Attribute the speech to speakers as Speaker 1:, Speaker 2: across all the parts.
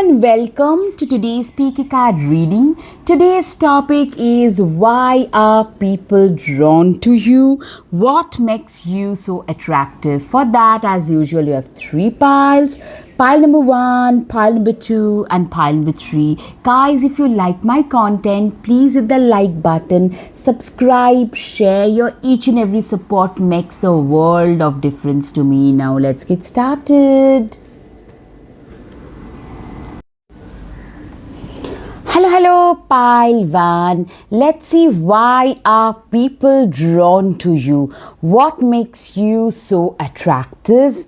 Speaker 1: and welcome to today's Peak Card reading. Today's topic is why are people drawn to you? What makes you so attractive? For that, as usual, you have three piles. Pile number 1, pile number 2 and pile number 3. Guys, if you like my content, please hit the like button, subscribe, share. Your each and every support makes the world of difference to me. Now let's get started. Hello, pile 1. Let's see why are people drawn to you? What makes you so attractive?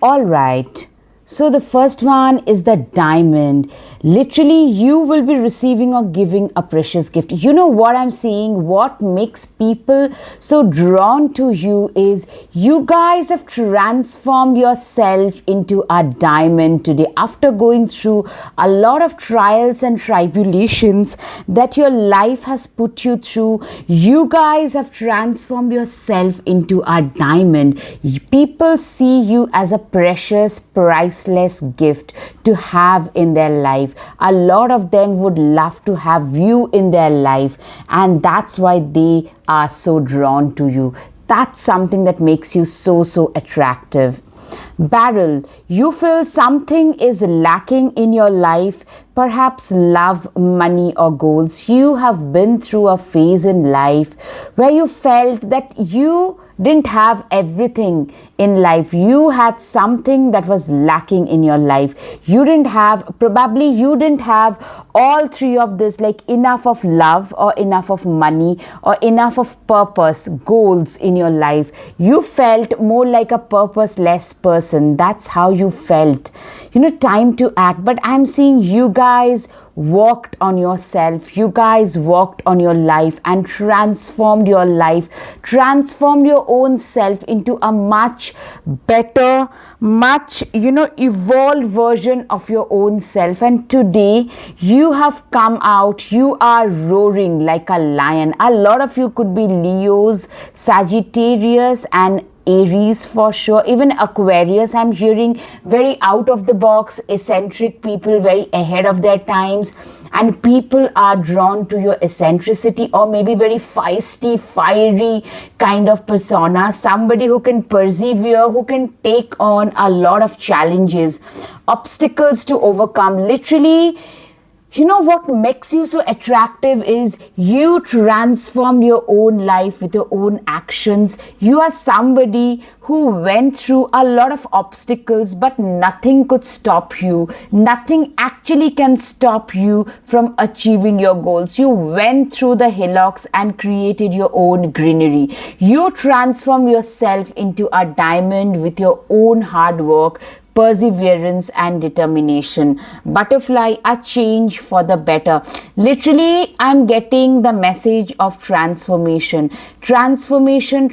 Speaker 1: All right. So the first one is the diamond. Literally, you will be receiving or giving a precious gift. You know what I'm saying? What makes people so drawn to you is you guys have transformed yourself into a diamond today. After going through a lot of trials and tribulations that your life has put you through, you guys have transformed yourself into a diamond. People see you as a precious, priceless gift to have in their life. A lot of them would love to have you in their life, and that's why they are so drawn to you. That's something that makes you so attractive. Barrel, you feel something is lacking in your life, perhaps love, money or goals. You have been through a phase in life where you felt that you didn't have everything in life. You had something that was lacking in your life. You didn't have all three of this, like enough of love or enough of money or enough of purpose, goals in your life. You felt more like a purposeless person. That's how you felt. Time to act. But I'm seeing you guys worked on yourself. You guys worked on your life and transformed your life, transformed your own self into a much better, much evolved version of your own self. And today you have come out, you are roaring like a lion. A lot of you could be Leos, Sagittarius and Aries for sure, even Aquarius. I'm hearing very out of the box, eccentric people, very ahead of their times, and people are drawn to your eccentricity or maybe very feisty, fiery kind of persona. Somebody who can persevere, who can take on a lot of challenges, obstacles to overcome. Literally, what makes you so attractive is you transform your own life with your own actions. You are somebody who went through a lot of obstacles, but nothing could stop you. Nothing actually can stop you from achieving your goals. You went through the hillocks and created your own greenery. You transformed yourself into a diamond with your own hard work, perseverance and determination. Butterfly, a change for the better. Literally, I'm getting the message of transformation. Transformation.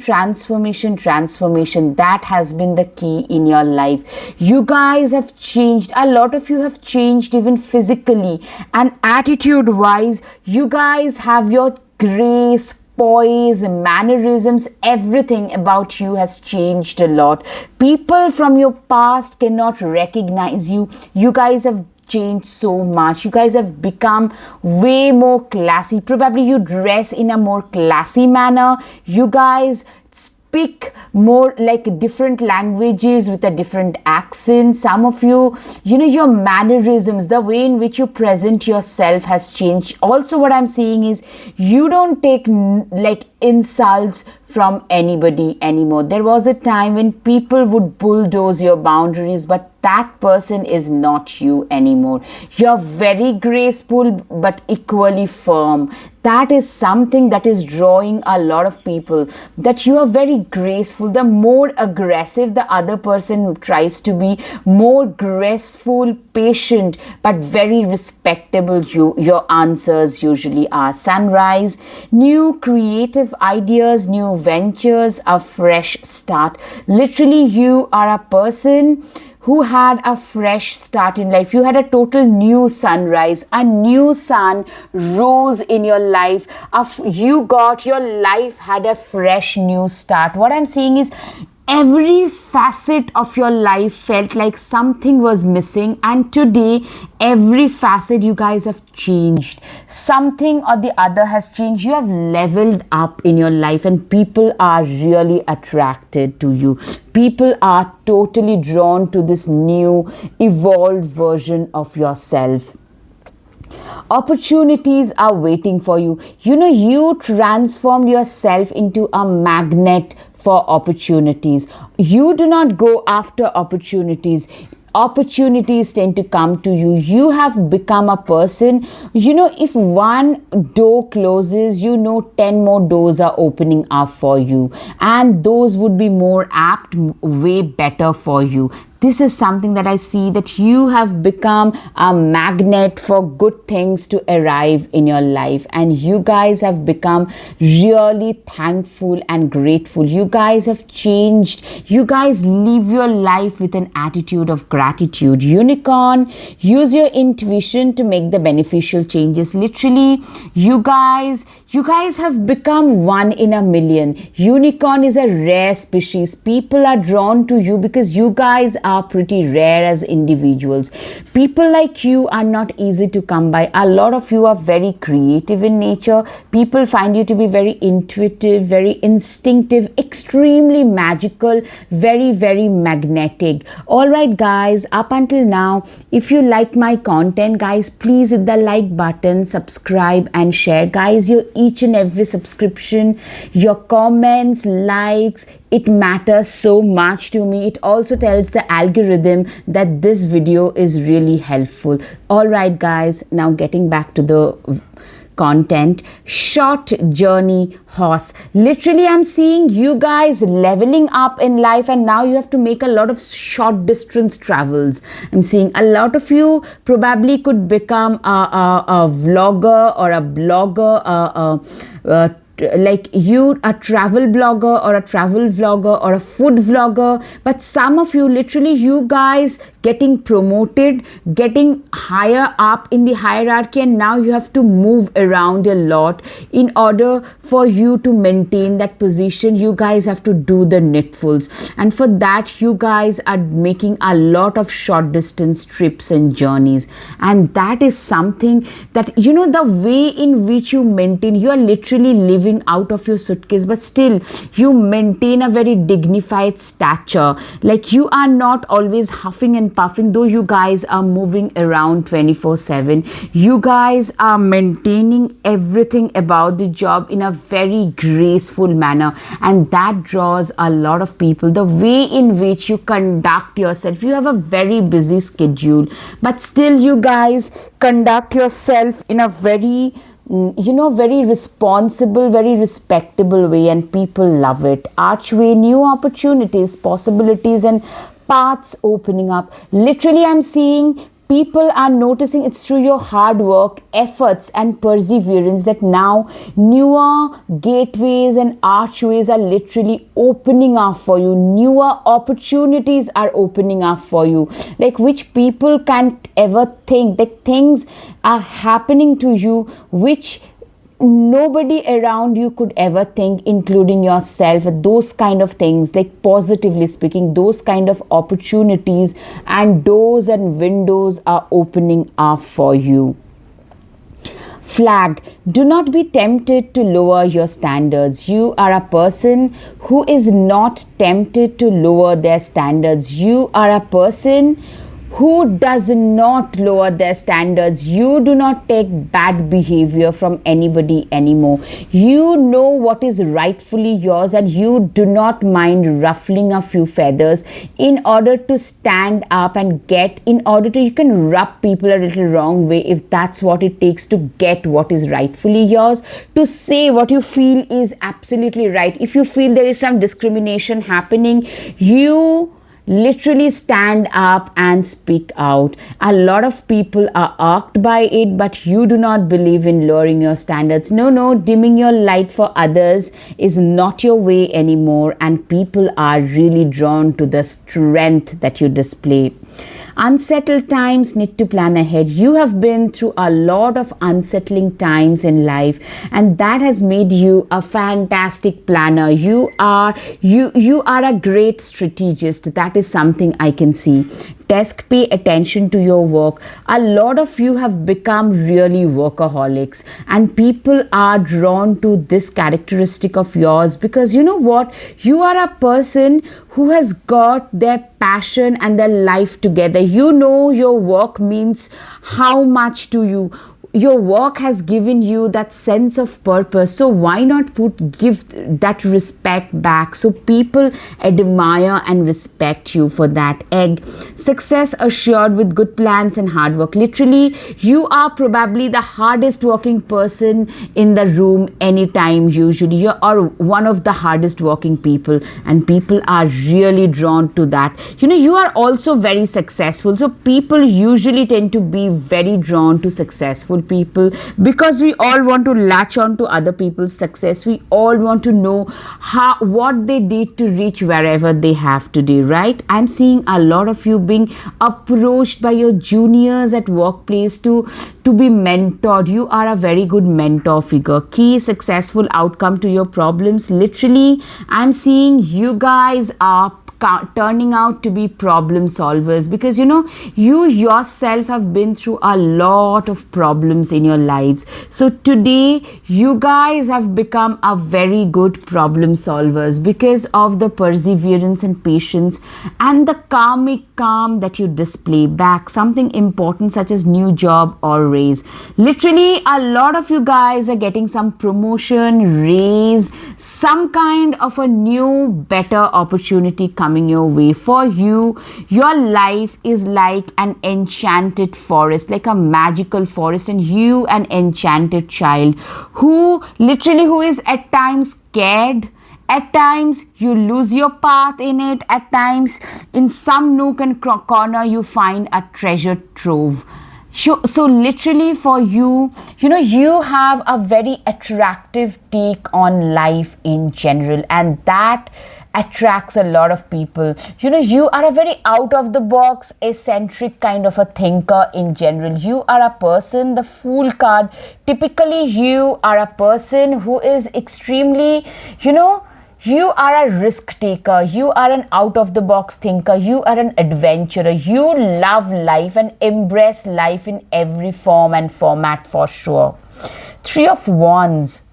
Speaker 1: That has been the key in your life. You guys have changed. A lot of you have changed even physically and attitude wise. You guys have your grace, poise, mannerisms, everything about you has changed a lot. People from your past cannot recognize you. You guys have changed so much. You guys have become way more classy. Probably you dress in a more classy manner. You guys speak more like different languages with a different accent. Some of you, your mannerisms, the way in which you present yourself has changed. Also, what I'm seeing is you don't take like insults from anybody anymore. There was a time when people would bulldoze your boundaries, but that person is not you anymore. You're very graceful but equally firm. That is something that is drawing a lot of people, that you are very graceful. The more aggressive the other person tries to be, more graceful, patient, but very respectable your answers usually are. Sunrise, new creative ideas, new ventures, a fresh start. Literally, you are a person who had a fresh start in life. You had a total new sunrise, a new sun rose in your life. Your life had a fresh new start. What I'm saying is every facet of your life felt like something was missing, and today every facet, you guys, have changed. Something or the other has changed. You have leveled up in your life, and people are really attracted to you. People are totally drawn to this new evolved version of yourself. Opportunities are waiting for you. You transformed yourself into a magnet for opportunities. You do not go after opportunities. Opportunities tend to come to you. You have become a person, if one door closes, 10 more doors are opening up for you, and those would be more apt, way better for you. This is something that I see, that you have become a magnet for good things to arrive in your life, and you guys have become really thankful and grateful. You guys have changed. You guys live your life with an attitude of gratitude. Unicorn, use your intuition to make the beneficial changes. Literally, you guys have become one in a million. Unicorn is a rare species. People are drawn to you because you guys are pretty rare as individuals. People like you are not easy to come by. A lot of you are very creative in nature. People find you to be very intuitive, very instinctive, extremely magical, very, very magnetic. All right, guys, up until now, if you like my content, guys, please hit the like button, subscribe and share. Guys, your each and every subscription, your comments, likes, it matters so much to me. It also tells the algorithm that this video is really helpful. All right, guys, now getting back to the content. Short journey horse. Literally, I'm seeing you guys leveling up in life, and now you have to make a lot of short distance travels. I'm seeing a lot of you probably could become a vlogger or a blogger, like you, a travel blogger or a travel vlogger or a food vlogger. But some of you, literally, you guys getting promoted, getting higher up in the hierarchy, and now you have to move around a lot in order for you to maintain that position. You guys have to do the needfuls, and for that you guys are making a lot of short distance trips and journeys. And that is something that, the way in which you maintain, you are literally living out of your suitcase, but still you maintain a very dignified stature. Like, you are not always huffing and puffing, though you guys are moving around 24/7. You guys are maintaining everything about the job in a very graceful manner, and that draws a lot of people. The way in which you conduct yourself, you have a very busy schedule, but still you guys conduct yourself in a very very responsible, very respectable way, and people love it. Archway, new opportunities, possibilities and paths opening up. Literally, I'm seeing people are noticing it's through your hard work, efforts and perseverance that now newer gateways and archways are literally opening up for you. Newer opportunities are opening up for you, like which people can't ever think. That things are happening to you which nobody around you could ever think, including yourself. Those kind of things, like positively speaking, those kind of opportunities and doors and windows are opening up for you. Flag, do not be tempted to lower your standards. You are a person who is not tempted to lower their standards. You are a person who does not lower their standards. You do not take bad behavior from anybody anymore. You know what is rightfully yours, and you do not mind ruffling a few feathers in order to stand up and you can rub people a little wrong way if that's what it takes to get what is rightfully yours, to say what you feel is absolutely right. If you feel there is some discrimination happening, you literally stand up and speak out. A lot of people are irked by it, but you do not believe in lowering your standards. No, dimming your light for others is not your way anymore, and people are really drawn to the strength that you display. Unsettled times, need to plan ahead. You have been through a lot of unsettling times in life, and that has made you a fantastic planner. You are a great strategist. That is something I can see. Desk, pay attention to your work. A lot of you have become really workaholics, and people are drawn to this characteristic of yours because you know what? You are a person who has got their passion and their life together. You know your work means how much to you. Your work has given you that sense of purpose, so why not give that respect back so people admire and respect you for that. Egg, success assured with good plans and hard work. Literally, you are probably the hardest working person in the room anytime. Usually you are one of the hardest working people, and people are really drawn to that. You are also very successful, so people usually tend to be very drawn to successful people because we all want to latch on to other people's success. We all want to know what they did to reach wherever they have today, right? I'm seeing a lot of you being approached by your juniors at workplace to be mentored. You are a very good mentor figure. Key successful outcome to your problems. Literally, I'm seeing you guys are turning out to be problem solvers because you yourself have been through a lot of problems in your lives. So today you guys have become a very good problem solvers because of the perseverance and patience and the karmic calm that you display back something important such as new job or raise. Literally, a lot of you guys are getting some promotion, raise, some kind of a new better opportunity coming your way. For you, your life is like an enchanted forest, like a magical forest, and you an enchanted child who is at times scared. At times you lose your path in it. At times in some nook and corner you find a treasure trove. So literally for you, you have a very attractive take on life in general, and that attracts a lot of people. You are a very out of the box, eccentric kind of a thinker in general. You are a person, the Fool card. Typically, you are a person who is extremely, you are a risk taker. You are an out of the box thinker. You are an adventurer. You love life and embrace life in every form and format for sure. 3 of Wands.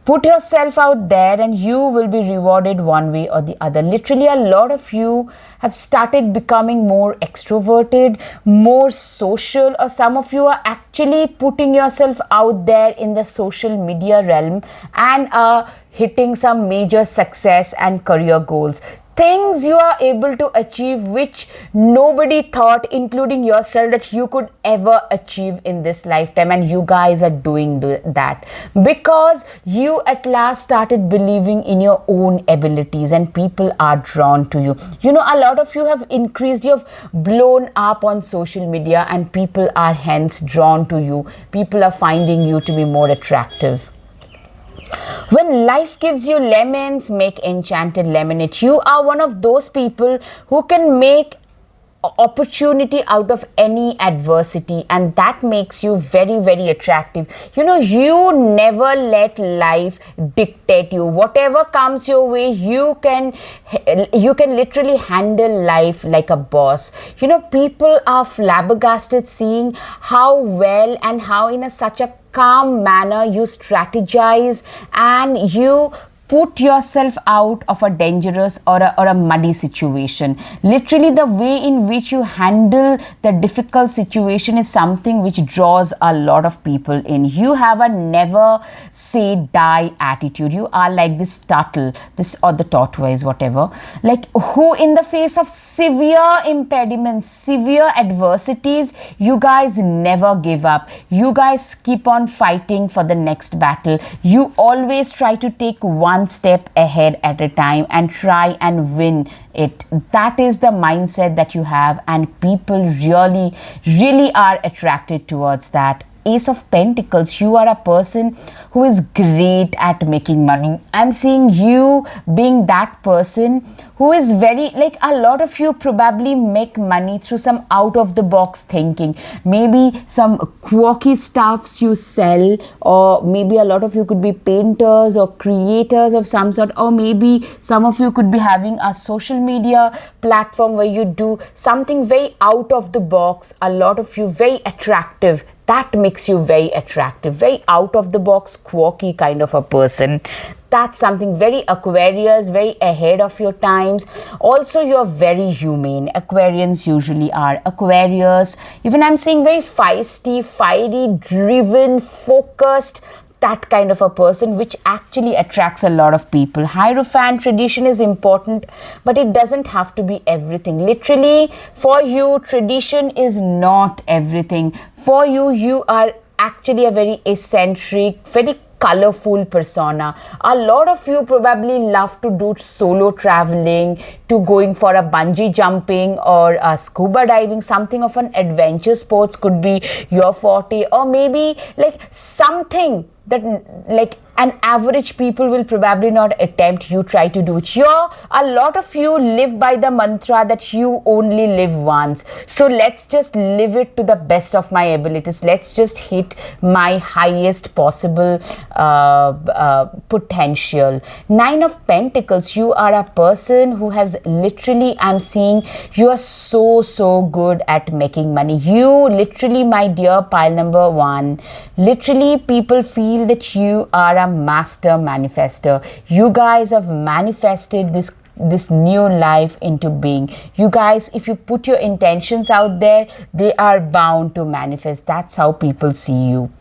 Speaker 1: Put yourself out there and you will be rewarded one way or the other. Literally, a lot of you have started becoming more extroverted, more social, or some of you are actually putting yourself out there in the social media realm and are hitting some major success and career goals. Things you are able to achieve which nobody thought, including yourself, that you could ever achieve in this lifetime, and you guys are doing that because you at last started believing in your own abilities and people are drawn to you. A lot of you have increased, you have blown up on social media and people are hence drawn to you. People are finding you to be more attractive. When life gives you lemons, make enchanted lemonade. You are one of those people who can make opportunity out of any adversity, and that makes you very, very attractive. You never let life dictate you. Whatever comes your way, you can literally handle life like a boss. People are flabbergasted seeing how well and how in such a calm manner you strategize and you put yourself out of a dangerous or a muddy situation. Literally, the way in which you handle the difficult situation is something which draws a lot of people in. You have a never say die attitude. You are like this turtle, or the tortoise, whatever, like who in the face of severe impediments, severe adversities, you guys never give up. You guys keep on fighting for the next battle. You always try to take one step ahead at a time and try and win it. That is the mindset that you have, and people really, really are attracted towards that. Ace of Pentacles, you are a person who is great at making money. I'm seeing you being that person who is very, like, a lot of you probably make money through some out of the box thinking. Maybe some quirky stuffs you sell, or maybe a lot of you could be painters or creators of some sort, or maybe some of you could be having a social media platform where you do something very out of the box. A lot of you very attractive. That makes you very attractive, very out of the box, quirky kind of a person. That's something very Aquarius, very ahead of your times. Also, you're very humane. Aquarians usually are. Aquarius, even I'm saying very feisty, fiery, driven, focused, that kind of a person, which actually attracts a lot of people. Hierophant, tradition is important, but it doesn't have to be everything. Literally, for you, tradition is not everything. For you, you are actually a very eccentric, very colorful persona. A lot of you probably love to do solo traveling, to going for a bungee jumping or a scuba diving. Something of an adventure sports could be your forte, or maybe like something that like an average people will probably not attempt, you try to do it. A lot of you live by the mantra that you only live once. So let's just live it to the best of my abilities. Let's just hit my highest possible potential. Nine of Pentacles, you are a person who has literally, I'm seeing you are so good at making money. You literally, my dear pile number one, literally people feel that you are a master manifester. You guys have manifested this new life into being. You guys, if you put your intentions out there, they are bound to manifest. That's how people see you.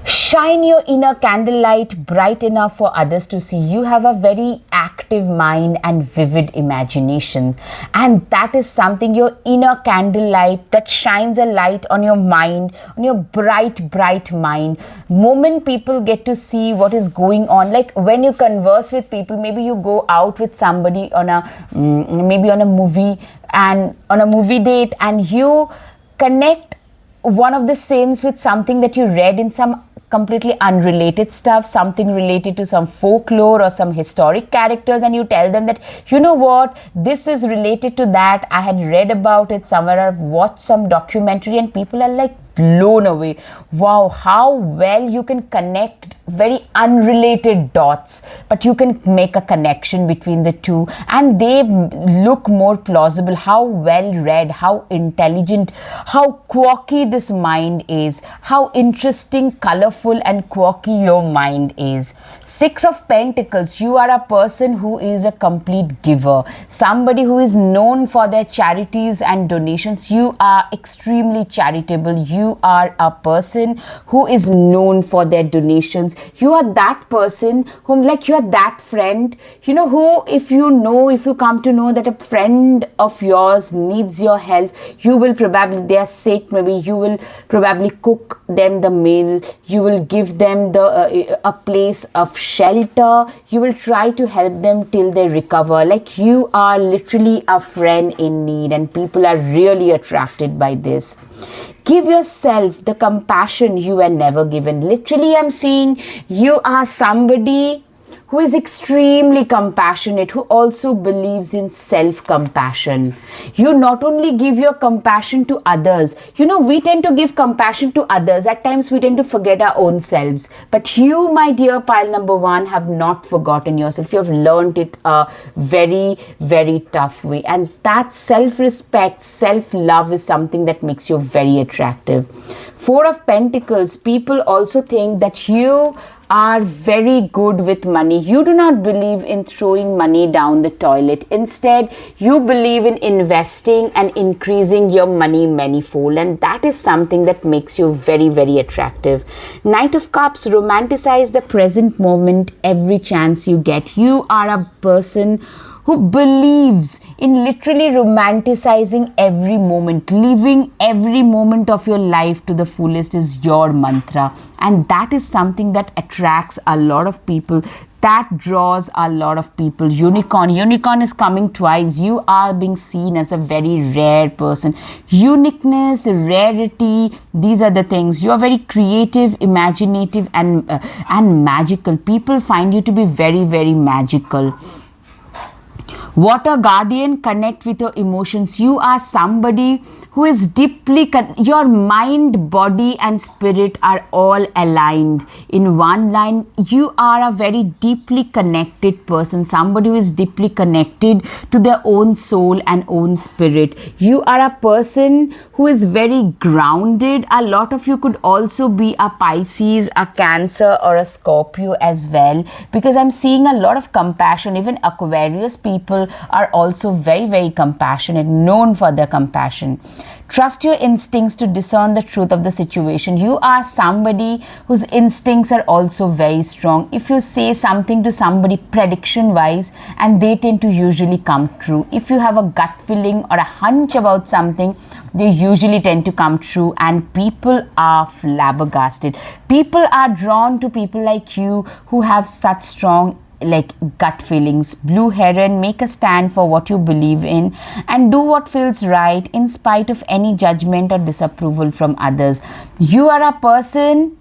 Speaker 1: Shine your inner candlelight bright enough for others to see. You have a very active mind and vivid imagination, and that is something, your inner candlelight that shines a light on your mind, on your bright mind. Moment people get to see what is going on, like when you converse with people, maybe you go out with somebody on a maybe on a movie, and on a movie date, and you connect one of the scenes with something that you read in some completely unrelated stuff, something related to some folklore or some historic characters, and you tell them that, you know what, this is related to that, I had read about it somewhere, I've watched some documentary, and people are like blown away. Wow, how well you can connect very unrelated dots, but you can make a connection between the two, and they look more plausible. How well read, how intelligent, how quirky this mind is, how interesting, colorful and quirky your mind is. Six of Pentacles, you are a person who is a complete giver, somebody who is known for their charities and donations. You are extremely charitable. You are a person who is known for their donations. You are that person whom, like, you are that friend, you know, who if you come to know that a friend of yours needs your help, you will probably, their sake, maybe you will probably cook them the meal, you will give them a place of shelter, you will try to help them till they recover. Like, you are literally a friend in need, and people are really attracted by this. Give yourself the compassion you were never given. Literally, I'm seeing you are somebody who is extremely compassionate, who also believes in self-compassion. You not only give your compassion to others, you know, we tend to give compassion to others. At times, we tend to forget our own selves. But you, my dear pile number one, have not forgotten yourself. You have learned it a very, very tough way. And that self-respect, self-love is something that makes you very attractive. Four of Pentacles, people also think that you are very good with money. You do not believe in throwing money down the toilet. Instead, you believe in investing and increasing your money manifold, and that is something that makes you very, very attractive. Knight of Cups, romanticize the present moment every chance you get. You are a person who believes in literally romanticizing every moment. Living every moment of your life to the fullest is your mantra, and that is something that attracts a lot of people. That draws a lot of people. Unicorn is coming twice. You are being seen as a very rare person. Uniqueness, rarity, these are the things. You are very creative, imaginative, and magical. People find you to be very, very magical. Water guardian, connect with your emotions. You are somebody who is deeply, your mind, body and spirit are all aligned in one line. You are a very deeply connected person, somebody who is deeply connected to their own soul and own spirit. You are a person who is very grounded. A lot of you could also be a Pisces, a Cancer or a Scorpio as well, because I'm seeing a lot of compassion. Even Aquarius people are also very, very compassionate, known for their compassion. Trust your instincts to discern the truth of the situation. You are somebody whose instincts are also very strong. If you say something to somebody prediction wise, and they tend to usually come true. If you have a gut feeling or a hunch about something, they usually tend to come true, and people are flabbergasted. People are drawn to people like you who have such strong gut feelings. Blue heron, make a stand for what you believe in and do what feels right in spite of any judgment or disapproval from others. You are a person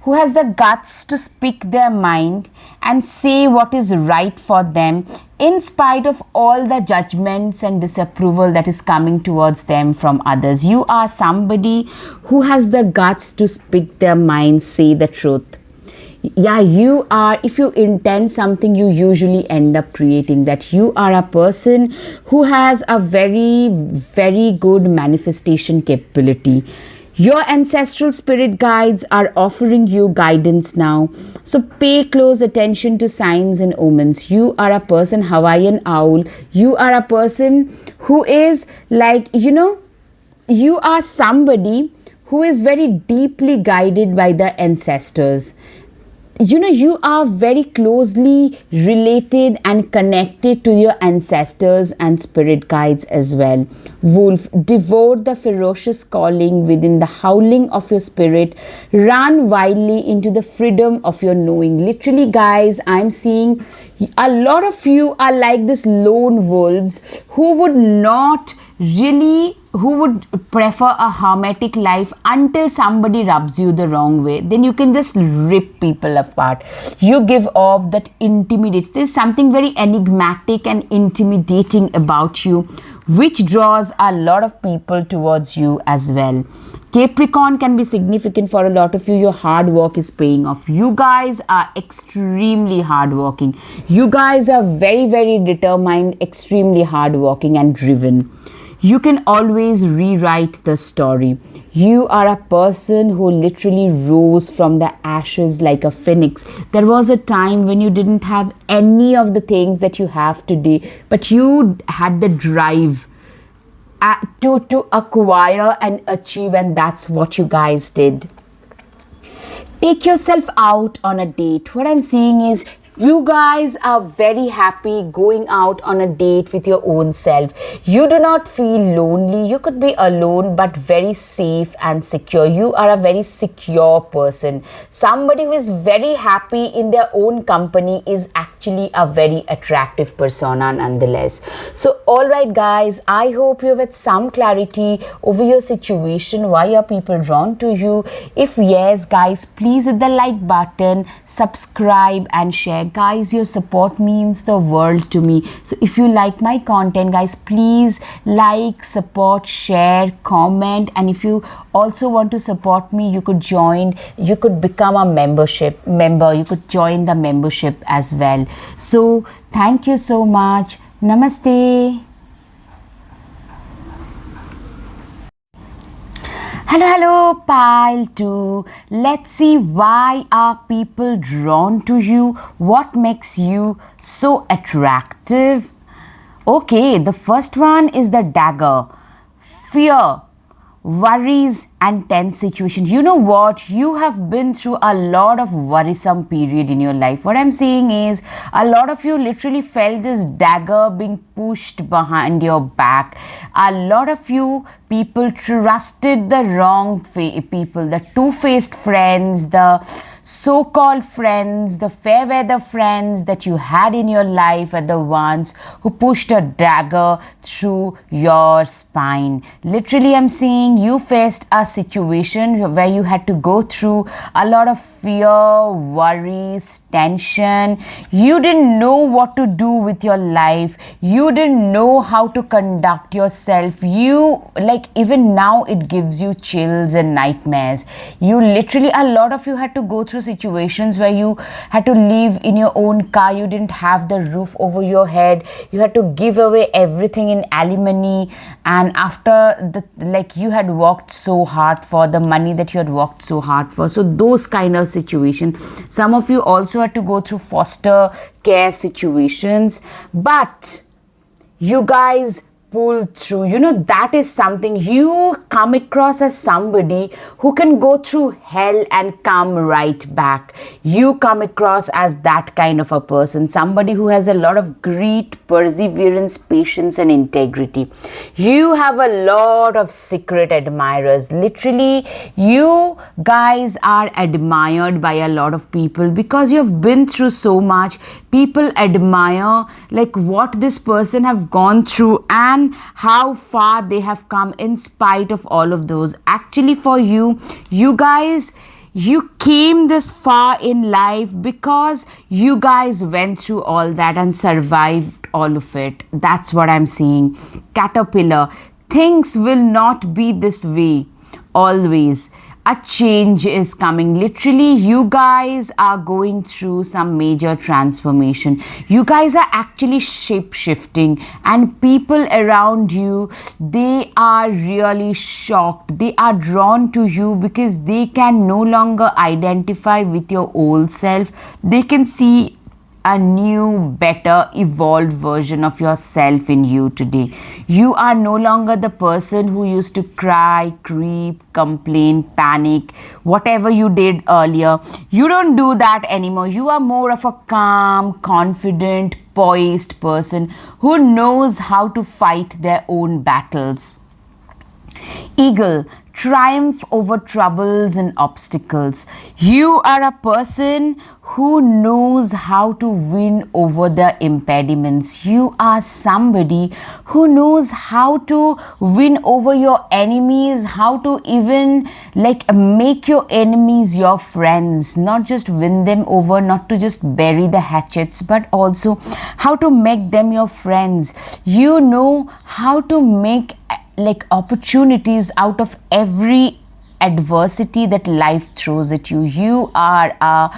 Speaker 1: who has the guts to speak their mind and say what is right for them in spite of all the judgments and disapproval that is coming towards them from others. You are somebody who has the guts to speak their mind, say the truth. Yeah, you are, if you intend something, you usually end up creating that. You are a person who has a very, very good manifestation capability. Your ancestral spirit guides are offering you guidance now. So pay close attention to signs and omens. You are a person, Hawaiian owl. You are a person who is you are somebody who is very deeply guided by the ancestors. You are very closely related and connected to your ancestors and spirit guides as well. Wolf, devote the ferocious calling within the howling of your spirit. Run wildly into the freedom of your knowing. Literally, guys, I'm seeing a lot of you are like this lone wolves who would prefer a hermetic life until somebody rubs you the wrong way. Then you can just rip people apart. You give off that intimidate. There's something very enigmatic and intimidating about you, which draws a lot of people towards you as well. Capricorn can be significant for a lot of you. Your hard work is paying off. You guys are extremely hardworking. You guys are very, very determined, extremely hardworking and driven. You can always rewrite the story. You are a person who literally rose from the ashes like a phoenix. There was a time when you didn't have any of the things that you have today, but you had the drive to acquire and achieve, and that's what you guys did. Take yourself out on a date. What I'm seeing is you guys are very happy going out on a date with your own self. You do not feel lonely. You could be alone but very safe and secure. You are a very secure person. Somebody who is very happy in their own company is actually a very attractive persona nonetheless. So alright guys, I hope you have had some clarity over your situation. Why are people drawn to you? If yes guys, please hit the like button, subscribe and share. Guys, your support means the world to me. So if you like my content guys, please like, support, share, comment, and if you also want to support me, you could become a member. You could join the membership as well. So thank you so much. Namaste. Hello, pile 2. Let's see, why are people drawn to you? What makes you so attractive? Okay, the first one is the dagger. Fear, worries and tense situation. You know what? You have been through a lot of worrisome period in your life. What I'm saying is a lot of you literally felt this dagger being pushed behind your back. A lot of you people trusted the wrong people, the two-faced friends, so-called friends, the fair weather friends that you had in your life are the ones who pushed a dagger through your spine. Literally, I'm saying you faced a situation where you had to go through a lot of fear, worries, tension. You didn't know what to do with your life. You didn't know how to conduct yourself. You, like, even now it gives you chills and nightmares. You literally, a lot of you had to go through situations where you had to live in your own car. You didn't have the roof over your head. You had to give away everything in alimony. And after you had worked so hard for the money that you had worked so hard for. So those kind of situation. Some of you also had to go through foster care situations, but you guys pull through. That is something. You come across as somebody who can go through hell and come right back. You come across as that kind of a person, somebody who has a lot of grit, perseverance, patience and integrity. You have a lot of secret admirers. Literally, you guys are admired by a lot of people because you have been through so much. People admire like what this person have gone through and how far they have come in spite of all of those. Actually, for you guys, you came this far in life because you guys went through all that and survived all of it. That's what I'm saying. Caterpillar, things will not be this way always. A change is coming. Literally, you guys are going through some major transformation. You guys are actually shape shifting, and people around you, they are really shocked. They are drawn to you because they can no longer identify with your old self. They can see a new, better, evolved version of yourself in you today. You are no longer the person who used to cry, creep, complain, panic, whatever you did earlier. You don't do that anymore. You are more of a calm, confident, poised person who knows how to fight their own battles. Eagle, triumph over troubles and obstacles. You are a person who knows how to win over the impediments. You are somebody who knows how to win over your enemies, how to even make your enemies your friends, not just win them over, not to just bury the hatchets, but also how to make them your friends. You know how to make opportunities out of every adversity that life throws at you. You are a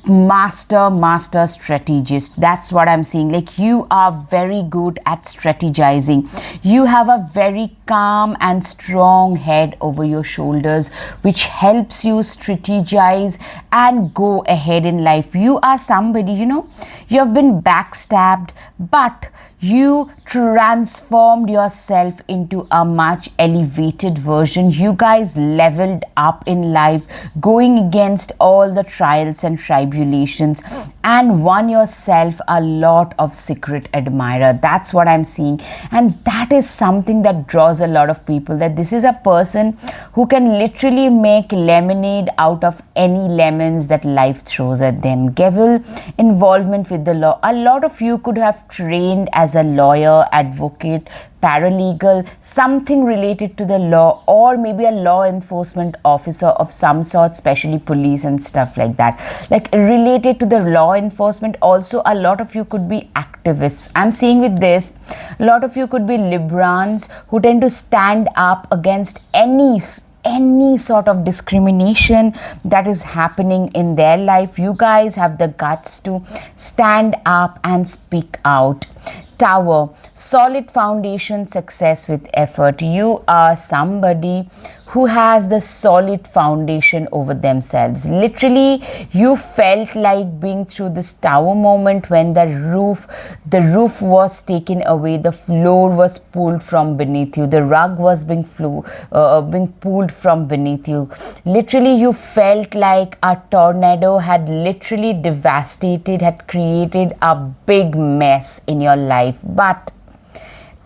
Speaker 1: master strategist. That's what I'm seeing. You are very good at strategizing. You have a very calm and strong head over your shoulders, which helps you strategize and go ahead in life. You are somebody, you have been backstabbed, but you transformed yourself into a much elevated version. You guys leveled up in life, going against all the trials and tribulations, and won yourself a lot of secret admirer. That's what I'm seeing. And that is something that draws a lot of people, that this is a person who can literally make lemonade out of any lemons that life throws at them. Gavel, involvement with the law. A lot of you could have trained as a lawyer, advocate, paralegal, something related to the law, or maybe a law enforcement officer of some sort, especially police and stuff like that. Related to the law enforcement, also a lot of you could be activists. I'm seeing with this, a lot of you could be Librans who tend to stand up against any sort of discrimination that is happening in their life. You guys have the guts to stand up and speak out. Tower, solid foundation, success with effort. You are somebody who has the solid foundation over themselves. Literally, you felt like being through this tower moment when the roof was taken away, the floor was pulled from beneath you, the rug was being pulled from beneath you. Literally, you felt like a tornado had literally devastated, had created a big mess in your life. But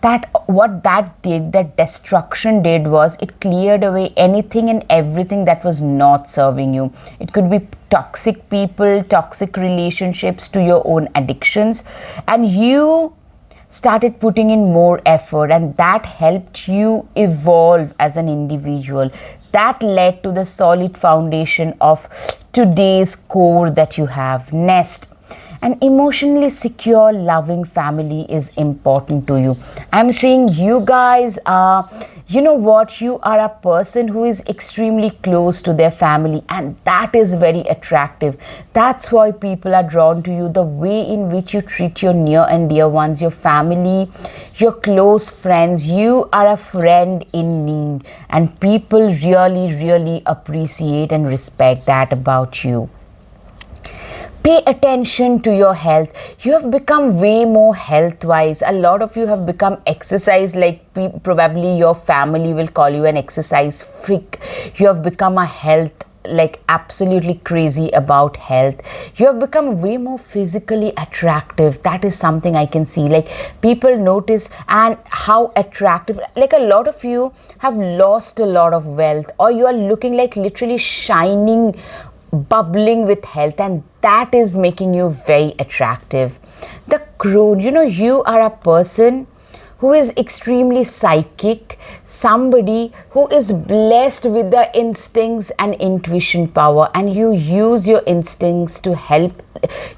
Speaker 1: That what that did, that destruction did, was it cleared away anything and everything that was not serving you. It could be toxic people, toxic relationships, to your own addictions, and you started putting in more effort, and that helped you evolve as an individual. That led to the solid foundation of today's core that you have. Nest. An emotionally secure, loving family is important to you. I'm saying you guys are, you know what, you are a person who is extremely close to their family, and that is very attractive. That's why people are drawn to you. The way in which you treat your near and dear ones, your family, your close friends. You are a friend in need, and people really, really appreciate and respect that about you. Pay attention to your health. You have become way more health wise. A lot of you have become exercise, like probably your family will call you an exercise freak. You have become a health, like absolutely crazy about health. You have become way more physically attractive. That is something I can see. Like people notice, and how attractive, like a lot of you have lost a lot of wealth, or you are looking like literally shining, bubbling with health, and that is making you very attractive. The crone, you are a person who is extremely psychic, somebody who is blessed with the instincts and intuition power, and you use your instincts to help.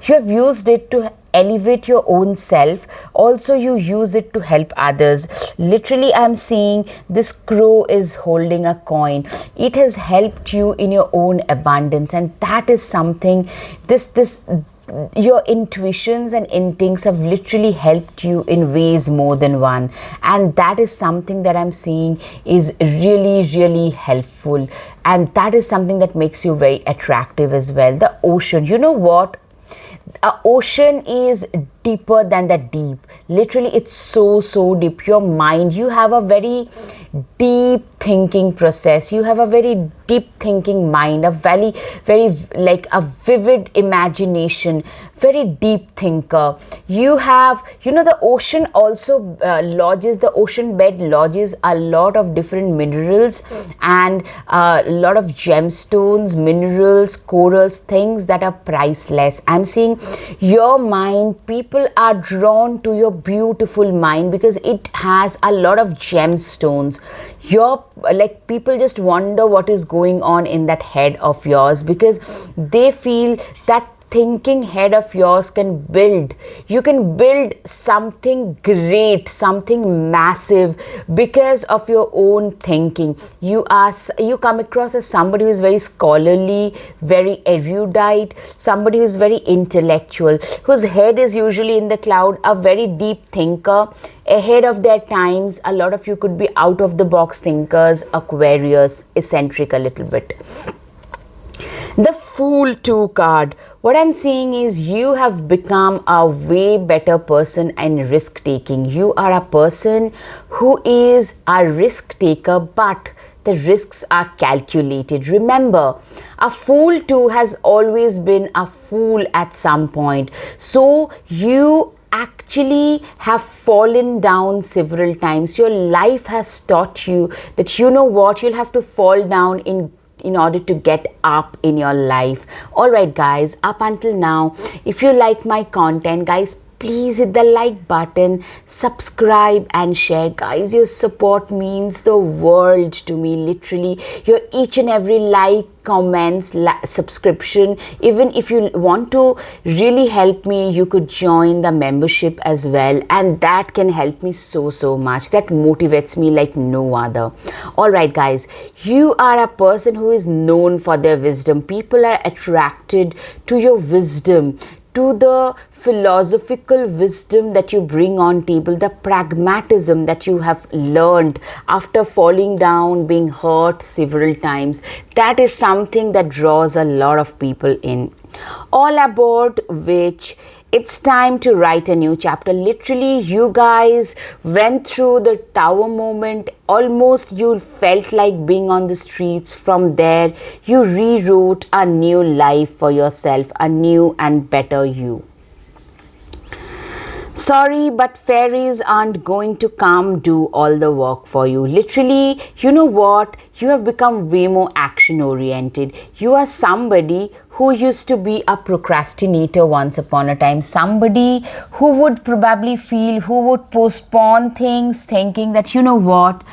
Speaker 1: You have used it to elevate your own self. Also, you use it to help others. Literally, I'm seeing this crow is holding a coin. It has helped you in your own abundance, and that is something, your intuitions and instincts have literally helped you in ways more than one, and that is something that I'm seeing is really, really helpful, and that is something that makes you very attractive as well. The ocean, you know what, an ocean is deeper than the deep. Literally, it's so deep. Your mind, you have a very deep thinking process. You have a very deep thinking mind, a very like a vivid imagination, very deep thinker. You have, the ocean also the ocean bed lodges a lot of different minerals and a lot of gemstones, minerals, corals, things that are priceless. I'm seeing your mind, people are drawn to your beautiful mind because it has a lot of gemstones. People just wonder what is going on in that head of yours, because they feel that thinking head of yours you can build something great, something massive because of your own thinking. You come across as somebody who is very scholarly, very erudite, somebody who is very intellectual, whose head is usually in the cloud, a very deep thinker, ahead of their times. A lot of you could be out of the box thinkers, Aquarius, eccentric a little bit. The Fool 2 card. What I'm seeing is you have become a way better person in risk taking. You are a person who is a risk taker, but the risks are calculated. Remember, a fool too has always been a fool at some point. So you actually have fallen down several times. Your life has taught you that, you'll have to fall down in order to get up in your life. All right, guys, up until now, if you like my content, guys, please hit the like button, subscribe and share. Guys, your support means the world to me. Literally, your each and every like, comments, subscription. Even if you want to really help me, you could join the membership as well, and that can help me so much. That motivates me like no other. All right, guys, you are a person who is known for their wisdom. People are attracted to your wisdom, to the philosophical wisdom that you bring on table, the pragmatism that you have learned after falling down, being hurt several times. That is something that draws a lot of people in. All aboard which it's time to write a new chapter. Literally, you guys went through the tower moment. Almost you felt like being on the streets. From there, you rewrote a new life for yourself, a new and better you. Sorry, but fairies aren't going to come do all the work for you. Literally, you know what? You have become way more action oriented. You are somebody who used to be a procrastinator once upon a time. Somebody who would probably feel, who would postpone things thinking that, you know what?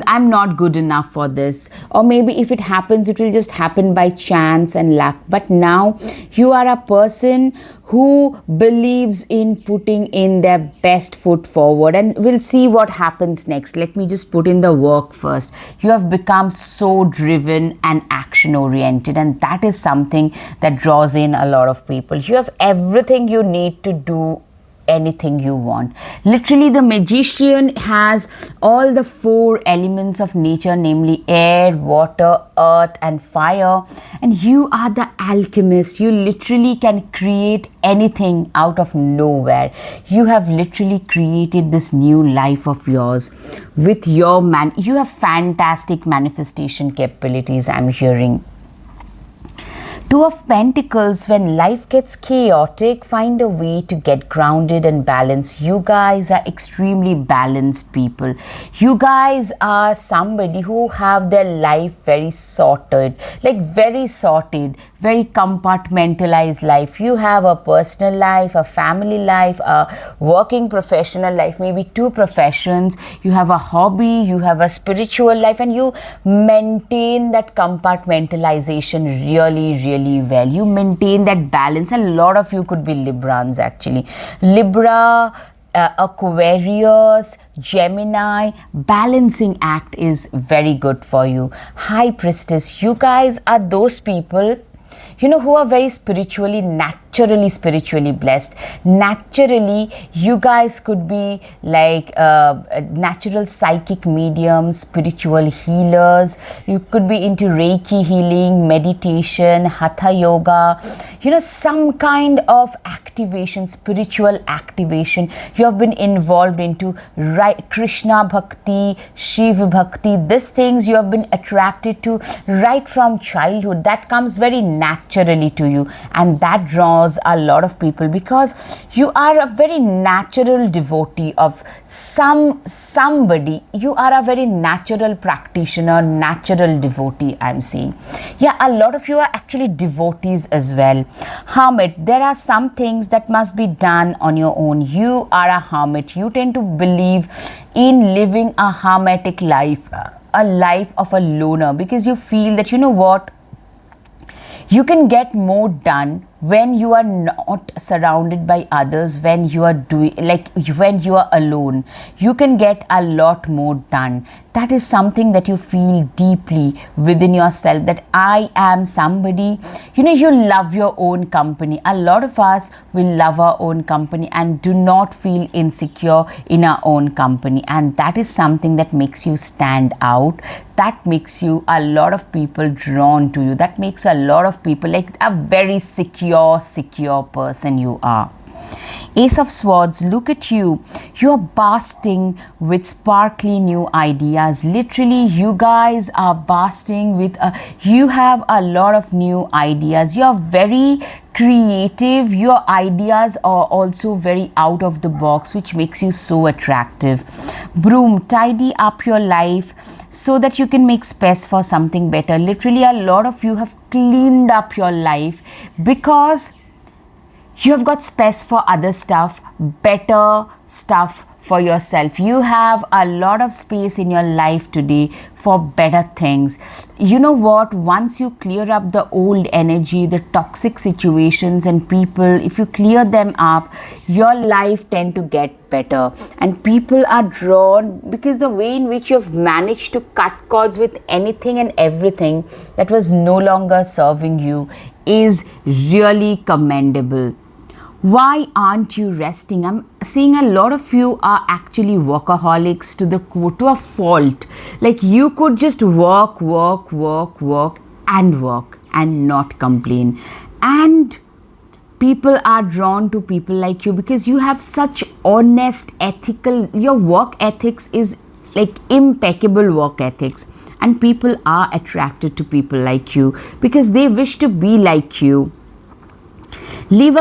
Speaker 1: I'm not good enough for this, or maybe if it happens it will just happen by chance and luck. But now you are a person who believes in putting in their best foot forward, and we'll see what happens next. Let me just put in the work first. You have become so driven and action oriented, and that is something that draws in a lot of people. You have everything you need to do anything you want. Literally, the magician has all the 4 elements of nature, namely air, water, earth and fire, and you are the alchemist. You literally can create anything out of nowhere. You have literally created this new life of yours with your you have fantastic manifestation capabilities, I'm hearing. 2 of Pentacles, when life gets chaotic, find a way to get grounded and balanced. You guys are extremely balanced people. You guys are somebody who have their life very sorted, like very sorted, very compartmentalized life. You have a personal life, a family life, a working professional life, maybe 2 professions. You have a hobby, you have a spiritual life, and you maintain that compartmentalization really well. You maintain that balance. A lot of you could be Librans actually. Libra, Aquarius, Gemini, balancing act is very good for you. High Priestess, you guys are those people, you know, who are very naturally spiritually blessed. Naturally, you guys could be like natural psychic mediums, spiritual healers. You could be into Reiki healing, meditation, Hatha yoga, you know, some kind of activation, spiritual activation. You have been involved into Krishna Bhakti, Shiv Bhakti. These things you have been attracted to right from childhood. That comes very naturally to you, and that draws a lot of people because you are a very natural devotee of somebody. You are a very natural practitioner, natural devotee, I'm seeing. Yeah, a lot of you are actually devotees as well. Hermit, there are some things that must be done on your own. You are a hermit. You tend to believe in living a hermetic life, a life of a loner, because you feel that, you know what, you can get more done when you are not surrounded by others, when you are when you are alone. You can get a lot more done. That is something that you feel deeply within yourself, that I am somebody, you know, you love your own company. A lot of us will love our own company and do not feel insecure in our own company, and that is something that makes you stand out. That makes you a lot of people drawn to you. That makes a lot of people like a very secure person you are. Ace of Swords, look at you. You're bursting with sparkly new ideas. Literally, you guys are bursting with you have a lot of new ideas. You're very creative. Your ideas are also very out of the box, which makes you so attractive. Broom, tidy up your life so that you can make space for something better. Literally, a lot of you have cleaned up your life because you have got space for other stuff, better stuff for yourself. You have a lot of space in your life today for better things. You know what? Once you clear up the old energy, the toxic situations and people, if you clear them up, your life tend to get better. And people are drawn because the way in which you've managed to cut cords with anything and everything that was no longer serving you is really commendable. Why aren't you resting? I'm seeing a lot of you are actually workaholics to a fault. Like you could just work and not complain. And people are drawn to people like you because you have such honest, ethical, your work ethics is like impeccable work ethics. And people are attracted to people like you because they wish to be like you. Live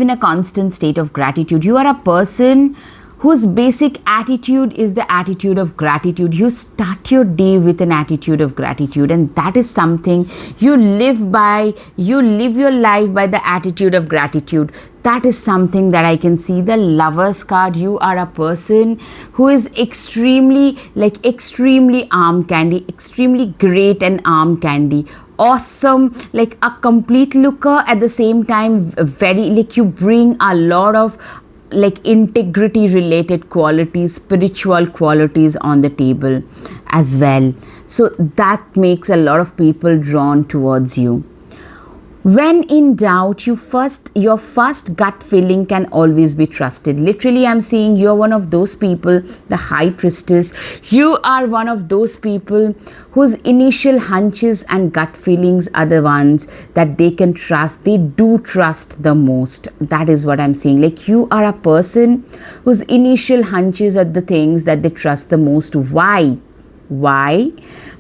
Speaker 1: in a constant state of gratitude. You are a person whose basic attitude is the attitude of gratitude. You start your day with an attitude of gratitude, and that is something you live by. You live your life by the attitude of gratitude. That is something that I can see. The Lovers card, you are a person who is extremely arm candy, extremely great and arm candy. Awesome, like a complete looker, at the same time very, like, you bring a lot of like integrity related qualities, spiritual qualities on the table as well. So that makes a lot of people drawn towards you. When in doubt, your first gut feeling can always be trusted. Literally, I'm seeing you're one of those people, the High Priestess. You are one of those people whose initial hunches and gut feelings are the ones that they can trust. They do trust the most. That is what I'm seeing. Like, you are a person whose initial hunches are the things that they trust the most. Why?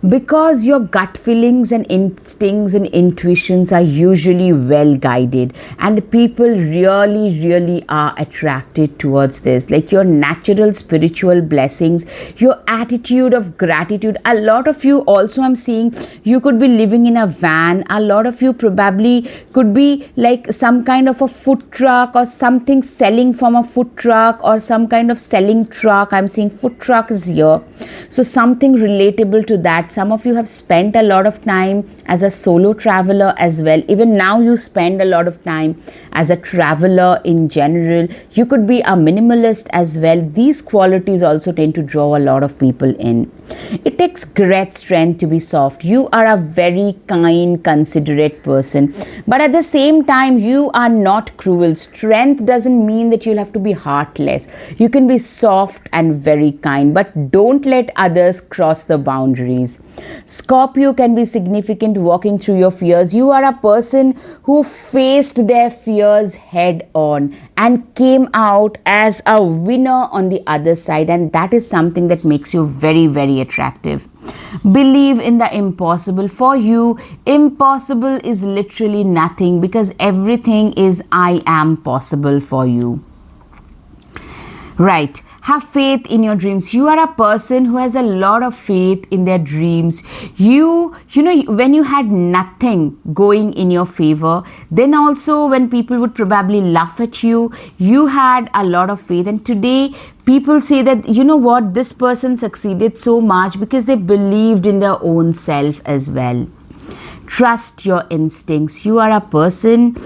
Speaker 1: Because your gut feelings and instincts and intuitions are usually well guided, and people really are attracted towards this. Like, your natural spiritual blessings, your attitude of gratitude. A lot of you also, I'm seeing, you could be living in a van. A lot of you probably could be like some kind of a food truck or something, selling from a food truck or some kind of selling truck. I'm seeing food truck is here, so something relatable to that. Some of you have spent a lot of time as a solo traveler as well. Even now you spend a lot of time as a traveler in general. You could be a minimalist as well. These qualities also tend to draw a lot of people in. It takes great strength to be soft. You are a very kind, considerate person, but at the same time you are not cruel. Strength doesn't mean that you'll have to be heartless. You can be soft and very kind, but don't let others cross the boundaries. Scorpio can be significant walking through your fears. You are a person who faced their fears head on and came out as a winner on the other side, and that is something that makes you very attractive. Believe in the impossible. For you, impossible is literally nothing, because everything is I am possible for you. Right. Have faith in your dreams. You are a person who has a lot of faith in their dreams. You know, when you had nothing going in your favor, then also when people would probably laugh at you, you had a lot of faith. And today, people say that, you know what, this person succeeded so much because they believed in their own self as well. Trust your instincts. You are a person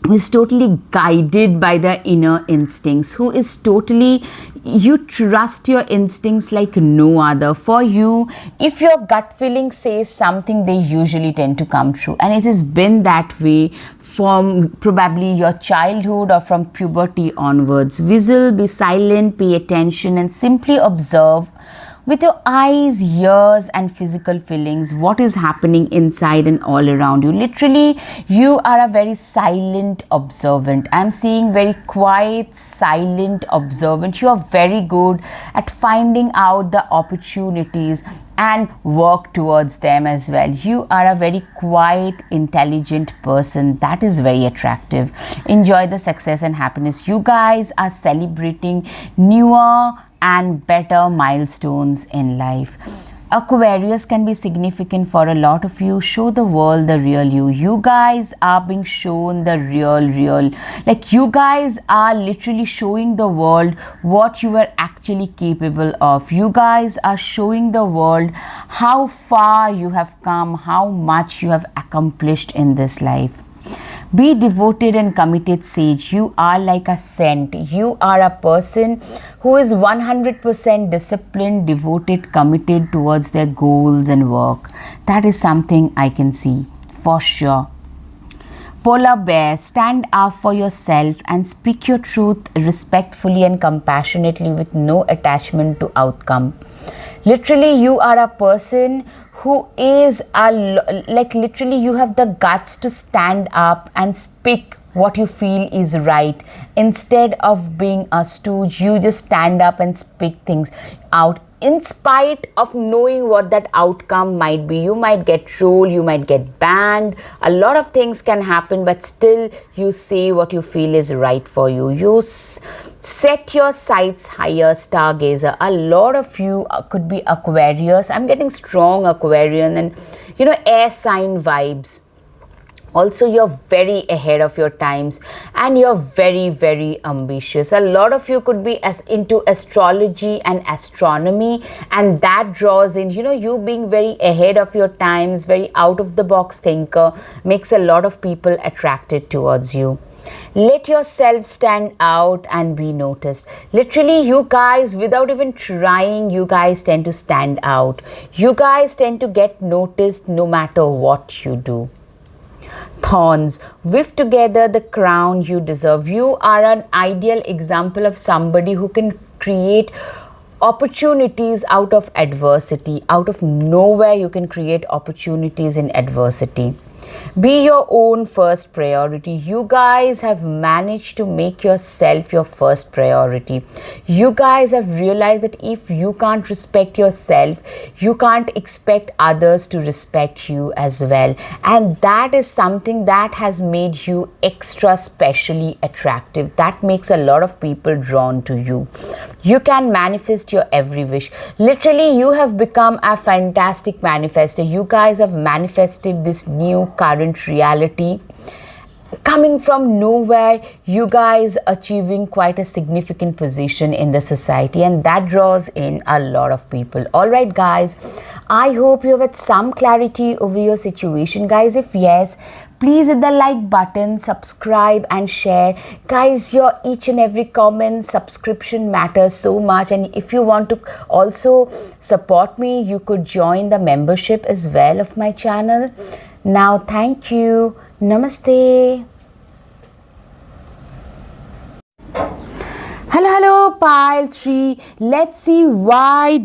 Speaker 1: who is totally guided by their inner instincts, who is totally, you trust your instincts like no other. For you, if your gut feeling says something, they usually tend to come true, and it has been that way from probably your childhood or from puberty onwards. Whistle, be silent, pay attention, and simply observe with your eyes, ears, and physical feelings what is happening inside and all around you. Literally, you are a very silent observant. I'm seeing very quiet, silent observant. You are very good at finding out the opportunities and work towards them as well. You are a very quiet, intelligent person. That is very attractive. Enjoy the success and happiness. You guys are celebrating newer and better milestones in life. Aquarius can be significant for a lot of you. Show the world the real you. You guys are being shown the real. Like, you guys are literally showing the world what you are actually capable of. You guys are showing the world how far you have come, how much you have accomplished in this life. Be devoted and committed, sage. You are like a saint. You are a person who is 100% disciplined, devoted, committed towards their goals and work. That is something I can see for sure. Polar bear, stand up for yourself and speak your truth respectfully and compassionately with no attachment to outcome. Literally, you are a person who is literally, you have the guts to stand up and speak what you feel is right. Instead of being a stooge, you just stand up and speak things out. in spite of knowing what that outcome might be. You might get trolled, you might get banned, a lot of things can happen, but still you say what you feel is right for you. You set your sights higher, stargazer. A lot of you could be Aquarius. I'm getting strong Aquarian and air sign vibes. Also, you're very ahead of your times and you're very, very ambitious. A lot of you could be into astrology and astronomy, and that draws in, you being very ahead of your times, very out of the box thinker, makes a lot of people attracted towards you. Let yourself stand out and be noticed. Literally, you guys, without even trying, you guys tend to stand out. You guys tend to get noticed no matter what you do. Thorns, weave together the crown you deserve. You are an ideal example of somebody who can create opportunities out of adversity. Out of nowhere, you can create opportunities in adversity. Be your own first priority. You guys have managed to make yourself your first priority. You guys have realized that if you can't respect yourself, you can't expect others to respect you as well. And that is something that has made you extra specially attractive. That makes a lot of people drawn to you. You can manifest your every wish. Literally, you have become a fantastic manifester. You guys have manifested this new current reality coming from nowhere. You guys achieving quite a significant position in the society, and that draws in a lot of people. All right, guys, I hope you have had some clarity over your situation, guys. If yes, please hit the like button, subscribe and share. Guys, your each and every comment, subscription matters so much. And if you want to also support me, you could join the membership as well of my channel. Now, thank you. Namaste. Hello, pile 3. Let's see, why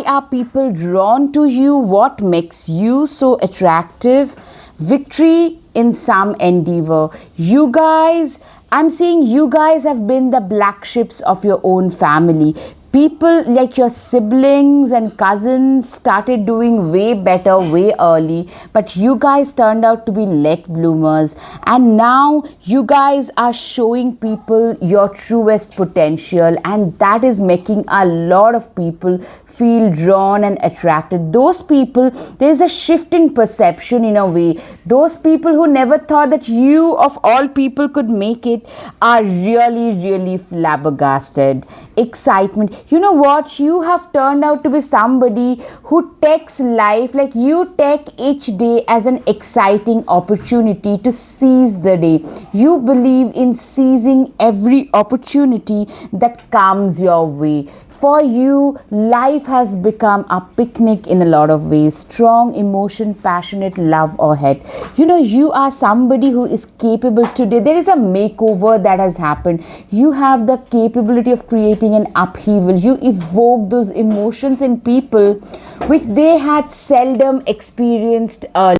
Speaker 1: are people drawn to you? What makes you so attractive? Victory in some endeavor. You guys, I'm seeing you guys have been the black ships of your own family. People like your siblings and cousins started doing way better way early, but you guys turned out to be late bloomers, and now you guys are showing people your truest potential, and that is making a lot of people feel drawn and attracted. Those people, there's a shift in perception in a way. Those people who never thought that you of all people could make it are really, really flabbergasted. Excitement. You know what? You have turned out to be somebody who takes life, like you take each day as an exciting opportunity to seize the day. You believe in seizing every opportunity that comes your way. For you, life has become a picnic in a lot of ways. Strong emotion, passionate love or hate. You are somebody who is capable today. There is a makeover that has happened. You have the capability of creating an upheaval. You evoke those emotions in people which they had seldom experienced earlier.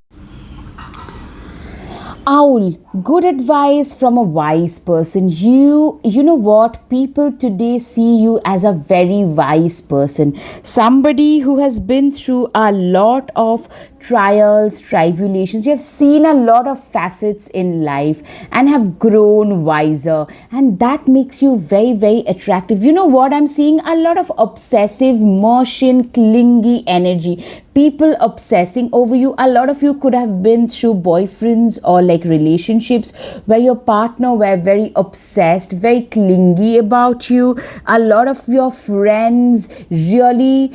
Speaker 1: Owl, good advice from a wise person. You know what? People today see you as a very wise person. Somebody who has been through a lot of trials, tribulations. You have seen a lot of facets in life and have grown wiser. And that makes you very, very attractive. You know what? I'm seeing a lot of obsessive, Martian, clingy energy. People obsessing over you. A lot of you could have been through boyfriends or like relationships where your partner were very obsessed, very clingy about you. A lot of your friends really,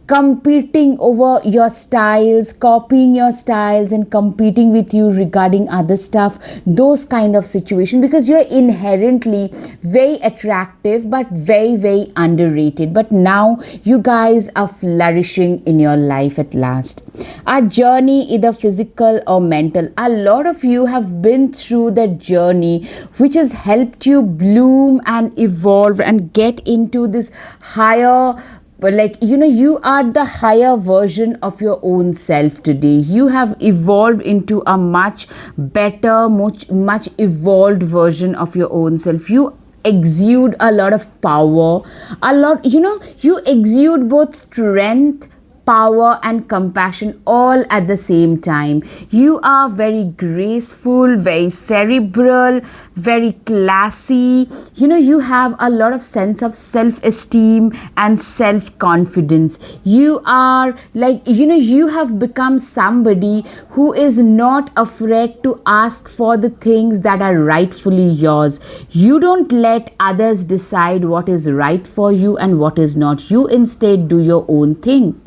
Speaker 1: competing over your styles, copying your styles and competing with you regarding other stuff, those kind of situations, because you're inherently very attractive but very, very underrated. But now you guys are flourishing in your life at last. A journey, either physical or mental. A lot of you have been through that journey which has helped you bloom and evolve and get into this higher, but you are the higher version of your own self today. You have evolved into a much better, much evolved version of your own self. You exude a lot of power, a lot, you exude both strength, power and compassion all at the same time. You are very graceful, very cerebral, very classy. You have a lot of sense of self-esteem and self-confidence. You are like, you have become somebody who is not afraid to ask for the things that are rightfully yours. You don't let others decide what is right for you and what is not. You instead do your own thing.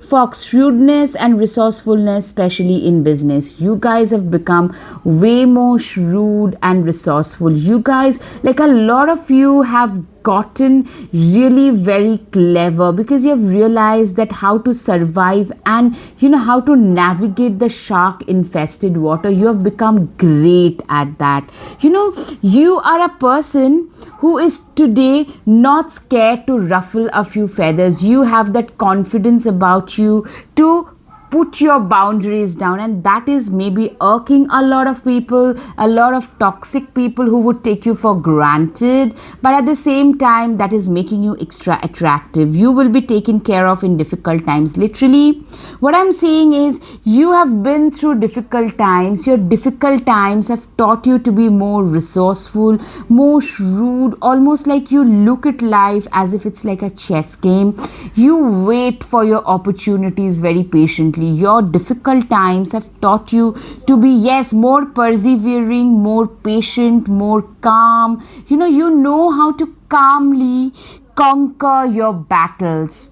Speaker 1: Fox, shrewdness and resourcefulness, especially in business. You guys have become way more shrewd and resourceful. You guys, like a lot of you have gotten really very clever because you have realized that how to survive and how to navigate the shark infested water. You have become great at that. You are a person who is today not scared to ruffle a few feathers. You have that confidence about you to put your boundaries down, and that is maybe irking a lot of people, a lot of toxic people who would take you for granted, but at the same time that is making you extra attractive. You will be taken care of in difficult times. Literally what I'm saying is, you have been through difficult times. Your difficult times have taught you to be more resourceful, more shrewd, almost like you look at life as if it's like a chess game. You wait for your opportunities very patiently. Your difficult times have taught you to be, yes, more persevering, more patient, more calm. You know how to calmly conquer your battles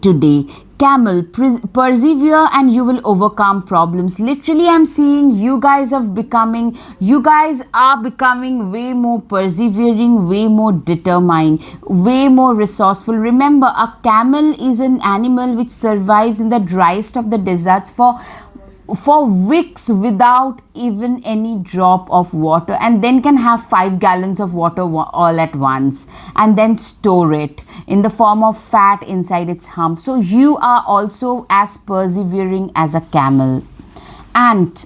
Speaker 1: today. Camel, persevere and you will overcome problems. Literally, I'm seeing you guys are becoming way more persevering, way more determined, way more resourceful. Remember, a camel is an animal which survives in the driest of the deserts for weeks without even any drop of water, and then can have 5 gallons of water all at once and then store it in the form of fat inside its hump. So you are also as persevering as a camel. And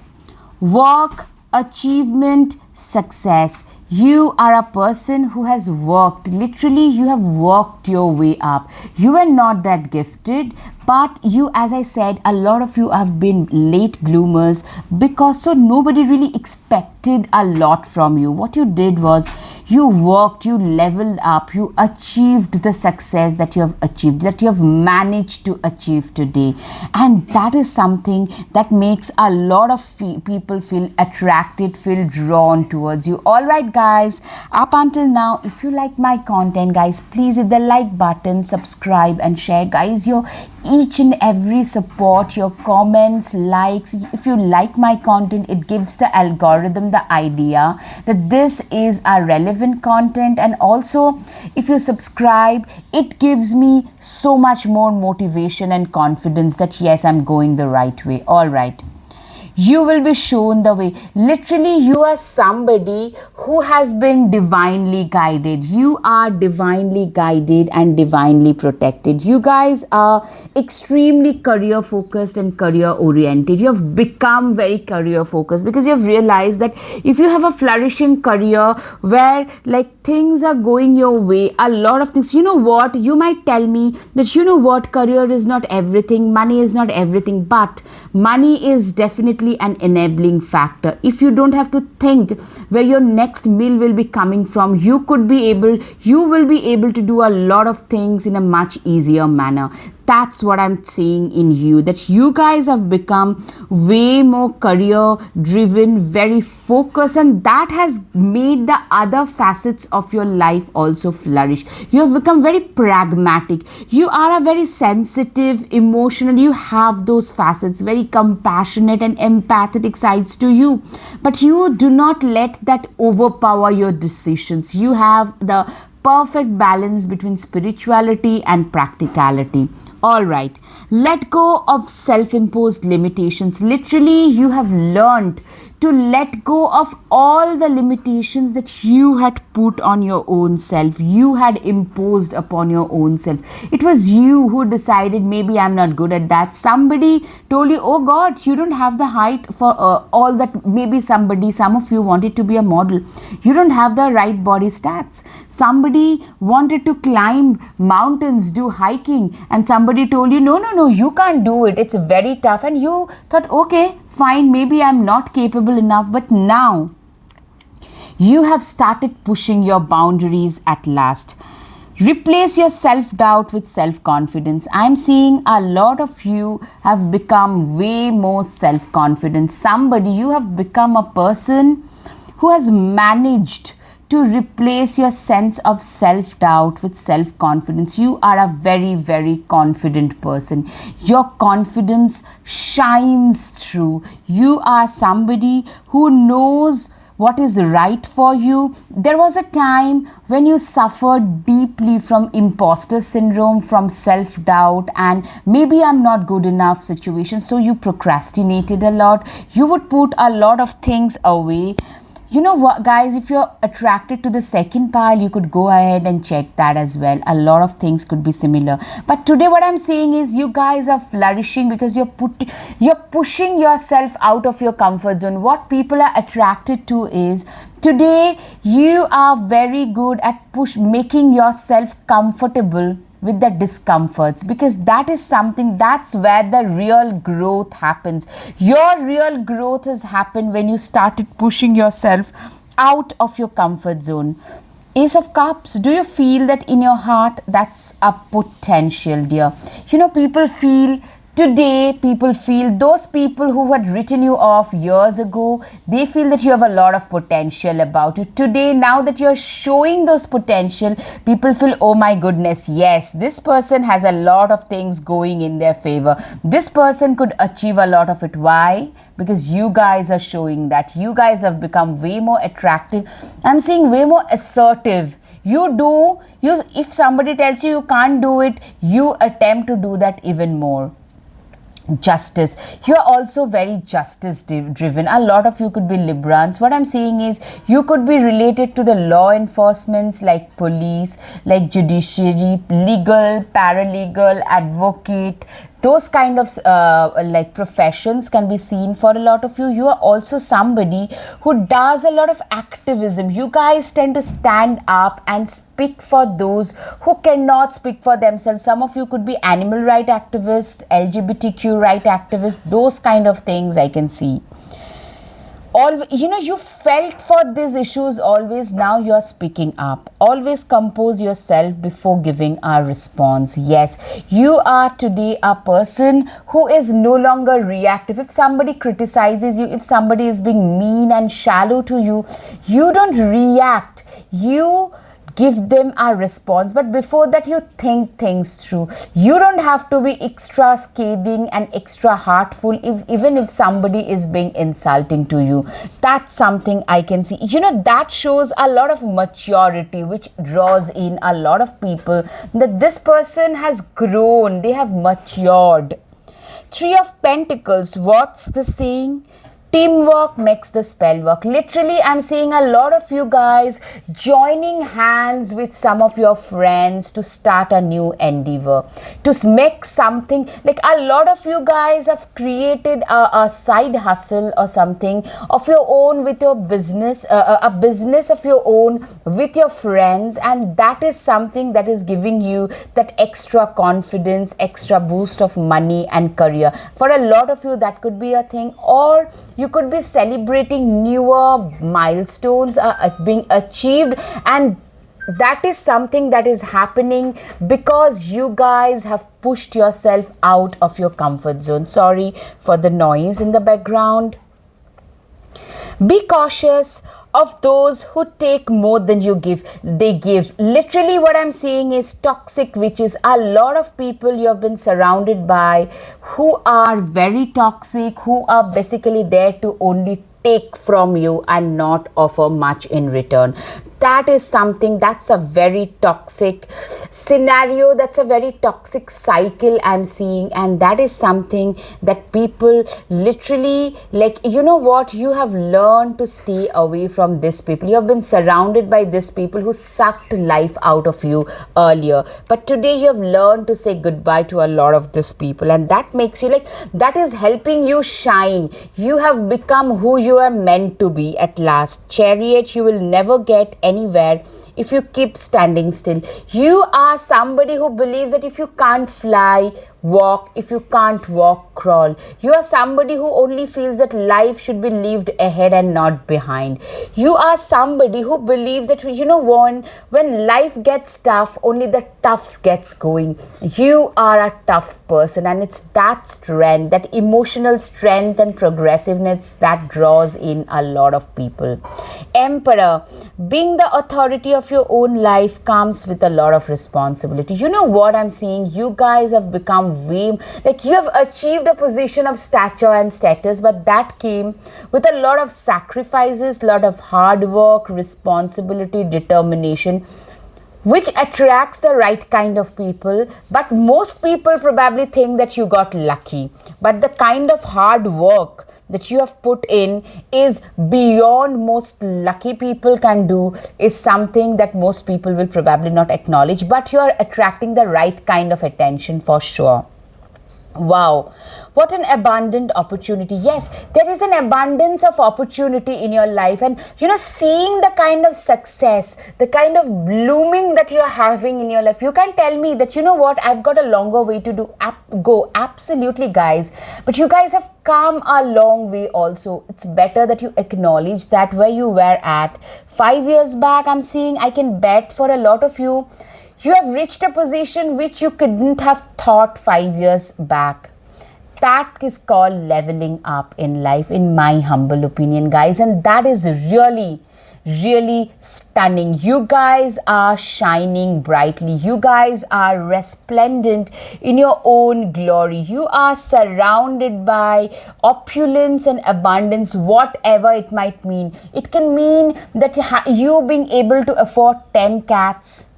Speaker 1: work, achievement, success. You are a person who has worked. Literally, you have worked your way up. You are not that gifted, but you, as I said, a lot of you have been late bloomers because so nobody really expected a lot from you. What you did was you worked, you leveled up, you achieved the success that you have achieved, that you have managed to achieve today. And that is something that makes a lot of people feel attracted, feel drawn towards you. All right, guys, up until now, if you like my content, guys, please hit the like button, subscribe and share, guys. Your each and every support, your comments, likes, if you like my content, it gives the algorithm the idea that this is a relevant content. And also, if you subscribe, it gives me so much more motivation and confidence that yes, I'm going the right way. All right, you will be shown the way. Literally, you are somebody who has been divinely guided. You are divinely guided and divinely protected. You guys are extremely career focused and career oriented. You have become very career focused because you have realized that if you have a flourishing career where like things are going your way, a lot of things, you might tell me that career is not everything, money is not everything, but money is definitely an enabling factor. If you don't have to think where your next meal will be coming from, you will be able to do a lot of things in a much easier manner. That's what I'm seeing in you, that you guys have become way more career driven, very focused, and that has made the other facets of your life also flourish. You have become very pragmatic. You are a very sensitive, emotional, you have those facets, very compassionate and empathetic sides to you, but you do not let that overpower your decisions. You have the perfect balance between spirituality and practicality. All right. Let go of self imposed limitations. Literally, you have learned to let go of all the limitations that you had put on your own self, you had imposed upon your own self. It was you who decided, maybe I'm not good at that. Somebody told you, oh God, you don't have the height for all that. Maybe some of you wanted to be a model. You don't have the right body stats. Somebody wanted to climb mountains, do hiking, and somebody told you, no, you can't do it. It's very tough. And you thought, okay, fine, maybe I'm not capable enough. But now you have started pushing your boundaries at last. Replace your self-doubt with self-confidence. I'm seeing a lot of you have become way more self-confident. You have become a person who has managed to replace your sense of self-doubt with self-confidence. You are a very, very confident person. Your confidence shines through. You are somebody who knows what is right for you. There was a time when you suffered deeply from imposter syndrome, from self-doubt, and maybe I'm not good enough situation. So you procrastinated a lot. You would put a lot of things away. You know what, guys, if you're attracted to the second pile, you could go ahead and check that as well. A lot of things could be similar. But today what I'm saying is you guys are flourishing because you're pushing yourself out of your comfort zone. What people are attracted to is today you are very good at making yourself comfortable with the discomforts, because that's where the real growth happens. Your real growth has happened when you started pushing yourself out of your comfort zone. Ace of Cups, do you feel that in your heart? That's a potential, dear. People feel those people who had written you off years ago, they feel that you have a lot of potential about you. Today, now that you're showing those potential, people feel, oh my goodness, yes, this person has a lot of things going in their favor. This person could achieve a lot of it. Why? Because you guys are showing that. You guys have become way more attractive. I'm seeing way more assertive. If somebody tells you can't do it, you attempt to do that even more. Justice, you're also very justice driven. A lot of you could be Librans. What I'm saying is you could be related to the law enforcements, like police, like judiciary, legal, paralegal, advocate. Those kind of like professions can be seen for a lot of you. You are also somebody who does a lot of activism. You guys tend to stand up and speak for those who cannot speak for themselves. Some of you could be animal rights activists, LGBTQ right activists, those kind of things I can see. You felt for these issues always. Now you're speaking up. Always compose yourself before giving a response. Yes, you are today a person who is no longer reactive. If somebody criticizes you, if somebody is being mean and shallow to you, you don't react. You give them a response, but before that you think things through. You don't have to be extra scathing and extra heartful even if somebody is being insulting to you. That's something I can see. That shows a lot of maturity, which draws in a lot of people, that this person has grown, they have matured. Three of Pentacles, what's the saying? Teamwork makes the spell work. Literally, I'm seeing a lot of you guys joining hands with some of your friends to start a new endeavor, to make something. Like a lot of you guys have created a side hustle or something of your own with your business, a business of your own with your friends, and that is something that is giving you that extra confidence, extra boost of money and career. For a lot of you, that could be a thing, or you could be celebrating newer milestones being achieved, and that is something that is happening because you guys have pushed yourself out of your comfort zone. Sorry for the noise in the background. Be cautious of those who take more than they give. Literally, what I'm saying is toxic witches. A lot of people you have been surrounded by who are very toxic, who are basically there to only take from you and not offer much in return. that is something, that's a very toxic scenario, that's a very toxic cycle I'm seeing. And that is something that people literally, like, you know what, you have learned to stay away from this people. You have been surrounded by these people who sucked life out of you earlier, but today you have learned to say goodbye to a lot of these people, and that makes you, like, that is helping you shine. You have become who you are meant to be at last. Chariot, you will never get anywhere if you keep standing still. You are somebody who believes that if you can't fly, walk; if you can't walk, crawl. You are somebody who only feels that life should be lived ahead and not behind. You are somebody who believes that, you know, when life gets tough, only the tough gets going. You are a tough person, and it's that strength, that emotional strength and progressiveness that draws in a lot of people. Emperor, being the authority of your own life comes with a lot of responsibility. You know what I'm seeing? You guys have become way, like, you have achieved a position of stature and status, but that came with a lot of sacrifices, lot of hard work, responsibility, determination, which attracts the right kind of people. But most people probably think that you got lucky, but the kind of hard work that you have put in is beyond most lucky people can do, is something that most people will probably not acknowledge, but you are attracting the right kind of attention for sure. Wow, what an abundant opportunity. Yes, there is an abundance of opportunity in your life, and you know, seeing the kind of success, the kind of blooming that you are having in your life, you can tell me that, you know what, I've got a longer way to go. Absolutely, guys, but you guys have come a long way also. It's better that you acknowledge that where you were at 5 years back. I'm seeing, I can bet for a lot of you, you have reached a position which you couldn't have thought 5 years back. That is called leveling up in life, in my humble opinion, guys. And that is really, really stunning. You guys are shining brightly. You guys are resplendent in your own glory. You are surrounded by opulence and abundance, whatever it might mean. It can mean that you being able to afford 10 cats,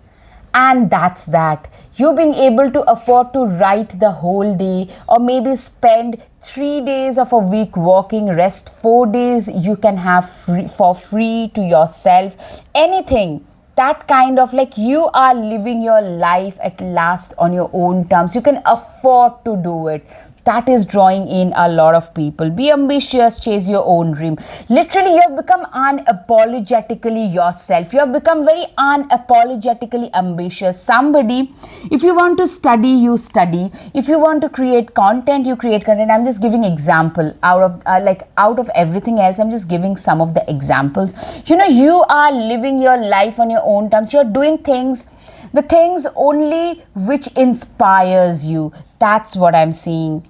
Speaker 1: and that's that. You being able to afford to write the whole day, or maybe spend 3 days of a week working, rest 4 days you can have for free to yourself. Anything. That kind of, like, you are living your life at last on your own terms. You can afford to do it. That is drawing in a lot of people. Be ambitious, chase your own dream. Literally, you have become unapologetically yourself. You have become very unapologetically ambitious. Somebody, if you want to study, you study. If you want to create content, you create content. I'm just giving example out of everything else. I'm just giving some of the examples. You know, you are living your life on your own terms. You're doing things, the things only which inspires you. That's what I'm seeing.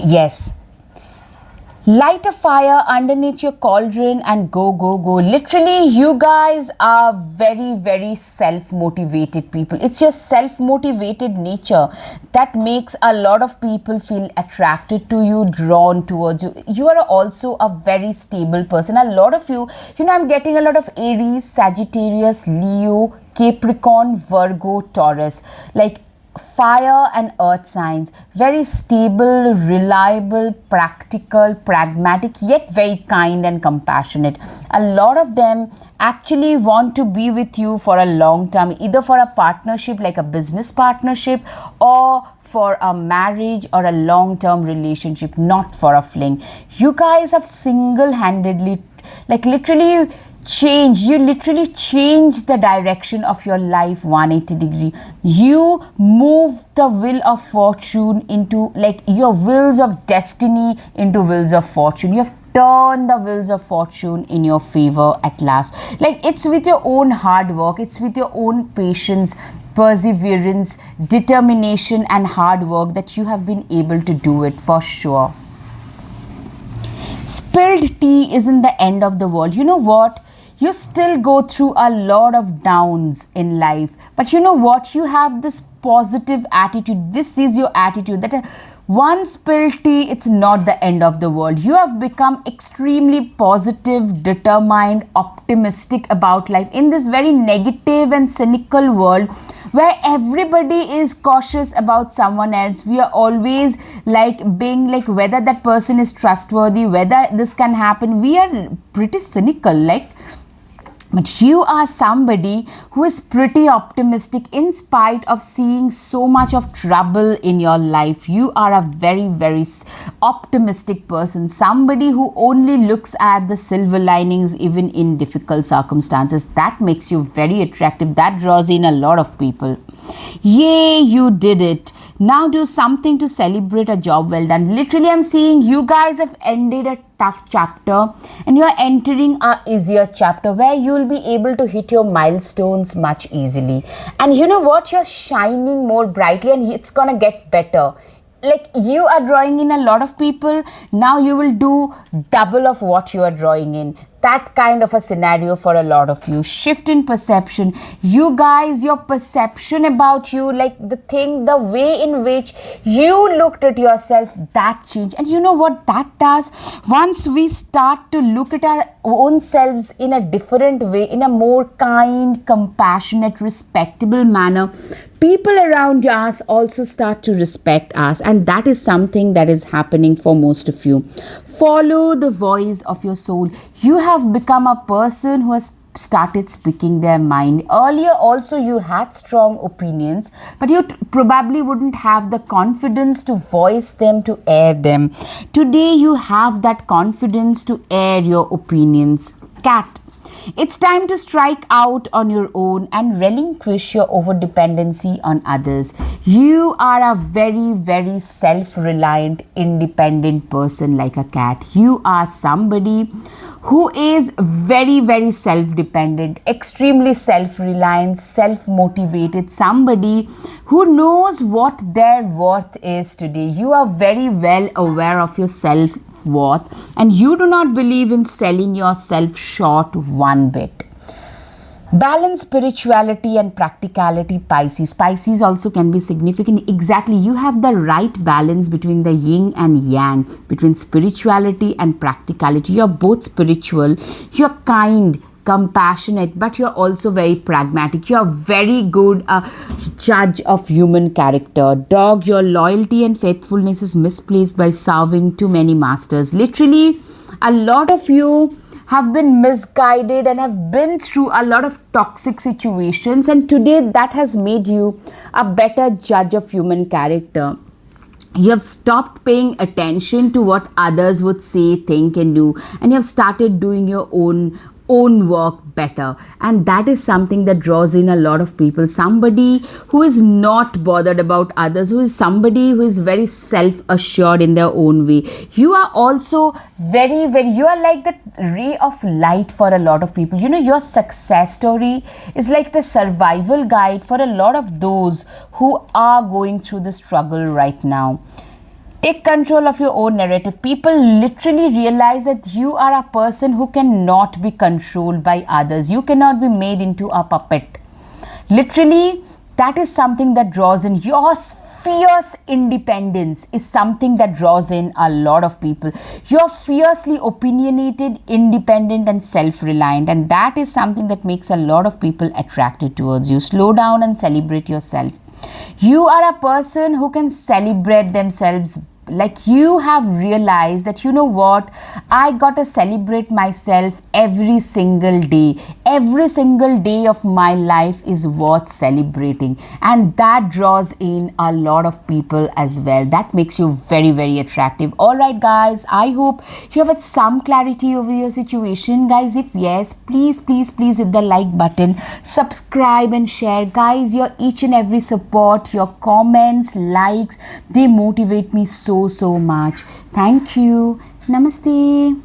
Speaker 1: Yes. Light a fire underneath your cauldron and go. Literally, you guys are very, very self-motivated people. It's your self-motivated nature that makes a lot of people feel attracted to you, drawn towards you. You are also a very stable person. A lot of you, I'm getting a lot of Aries, Sagittarius, Leo, Capricorn, Virgo, Taurus. Like, fire and earth signs, very stable, reliable, practical, pragmatic, yet very kind and compassionate. A lot of them actually want to be with you for a long time, either for a partnership, like a business partnership, or for a marriage or a long-term relationship, not for a fling. You guys have single-handedly, like, literally you literally change the direction of your life 180 degree. You move the wheel of fortune into, like, your wheels of destiny into wheels of fortune. You have turned the wheels of fortune in your favor at last. Like, it's with your own hard work, it's with your own patience, perseverance, determination and hard work that you have been able to do it, for sure. Spilled tea isn't the end of the world. You know what? You still go through a lot of downs in life, but you know what? You have this positive attitude. This is your attitude that one spilled tea, it's not the end of the world. You have become extremely positive, determined, optimistic about life in this very negative and cynical world where everybody is cautious about someone else. We are always like being like whether that person is trustworthy, whether this can happen. We are pretty cynical, like. But you are somebody who is pretty optimistic in spite of seeing so much of trouble in your life. You are a very, very optimistic person. Somebody who only looks at the silver linings even in difficult circumstances. That makes you very attractive. That draws in a lot of people. Yay, you did it. Now do something to celebrate a job well done. Literally, I'm seeing you guys have ended a tough chapter and you're entering a easier chapter where you'll be able to hit your milestones much easily. And you know what? You're shining more brightly and it's gonna get better. Like you are drawing in a lot of people, now you will do double of what you are drawing in. That kind of a scenario for a lot of you. Shift in perception. You guys, your perception about you, like the way in which you looked at yourself, that changed. And you know what that does? Once we start to look at our own selves in a different way, in a more kind, compassionate, respectable manner, people around us also start to respect us, and that is something that is happening for most of you. Follow the voice of your soul. You have become a person who has started speaking their mind. Earlier also you had strong opinions, but you probably wouldn't have the confidence to voice them, to air them. Today you have that confidence to air your opinions. Cat, it's time to strike out on your own and relinquish your over-dependency on others. You are a very, very self-reliant, independent person like a cat. You are somebody who is very, very self-dependent, extremely self-reliant, self-motivated, somebody who knows what their worth is today. You are very well aware of your self-worth and you do not believe in selling yourself short one bit. Balance spirituality and practicality, Pisces. Pisces also can be significant. Exactly, you have the right balance between the yin and yang, between spirituality and practicality. You're both spiritual, you're kind, compassionate, but you're also very pragmatic. You're very good judge of human character. Dog, your loyalty and faithfulness is misplaced by serving too many masters. Literally, a lot of you have been misguided and have been through a lot of toxic situations, and today that has made you a better judge of human character. You have stopped paying attention to what others would say, think and do, and you have started doing your own work better, and that is something that draws in a lot of people. Somebody who is not bothered about others, who is somebody who is very self-assured in their own way. You are also very, very, you are like the ray of light for a lot of people. You know, your success story is like the survival guide for a lot of those who are going through the struggle right now. Take control of your own narrative. People literally realize that you are a person who cannot be controlled by others. You cannot be made into a puppet. Literally, that is something that draws in. Your fierce independence is something that draws in a lot of people. You're fiercely opinionated, independent and self-reliant, and that is something that makes a lot of people attracted towards you. Slow down and celebrate yourself. You are a person who can celebrate themselves. Like you have realized that, you know what, I got to celebrate myself every single day. Every single day of my life is worth celebrating, and that draws in a lot of people as well. That makes you very, very attractive. All right guys, I hope you have had some clarity over your situation. Guys, if yes, please hit the like button, subscribe and share. Guys, your each and every support, your comments, likes, they motivate me so much. Thank you. Namaste.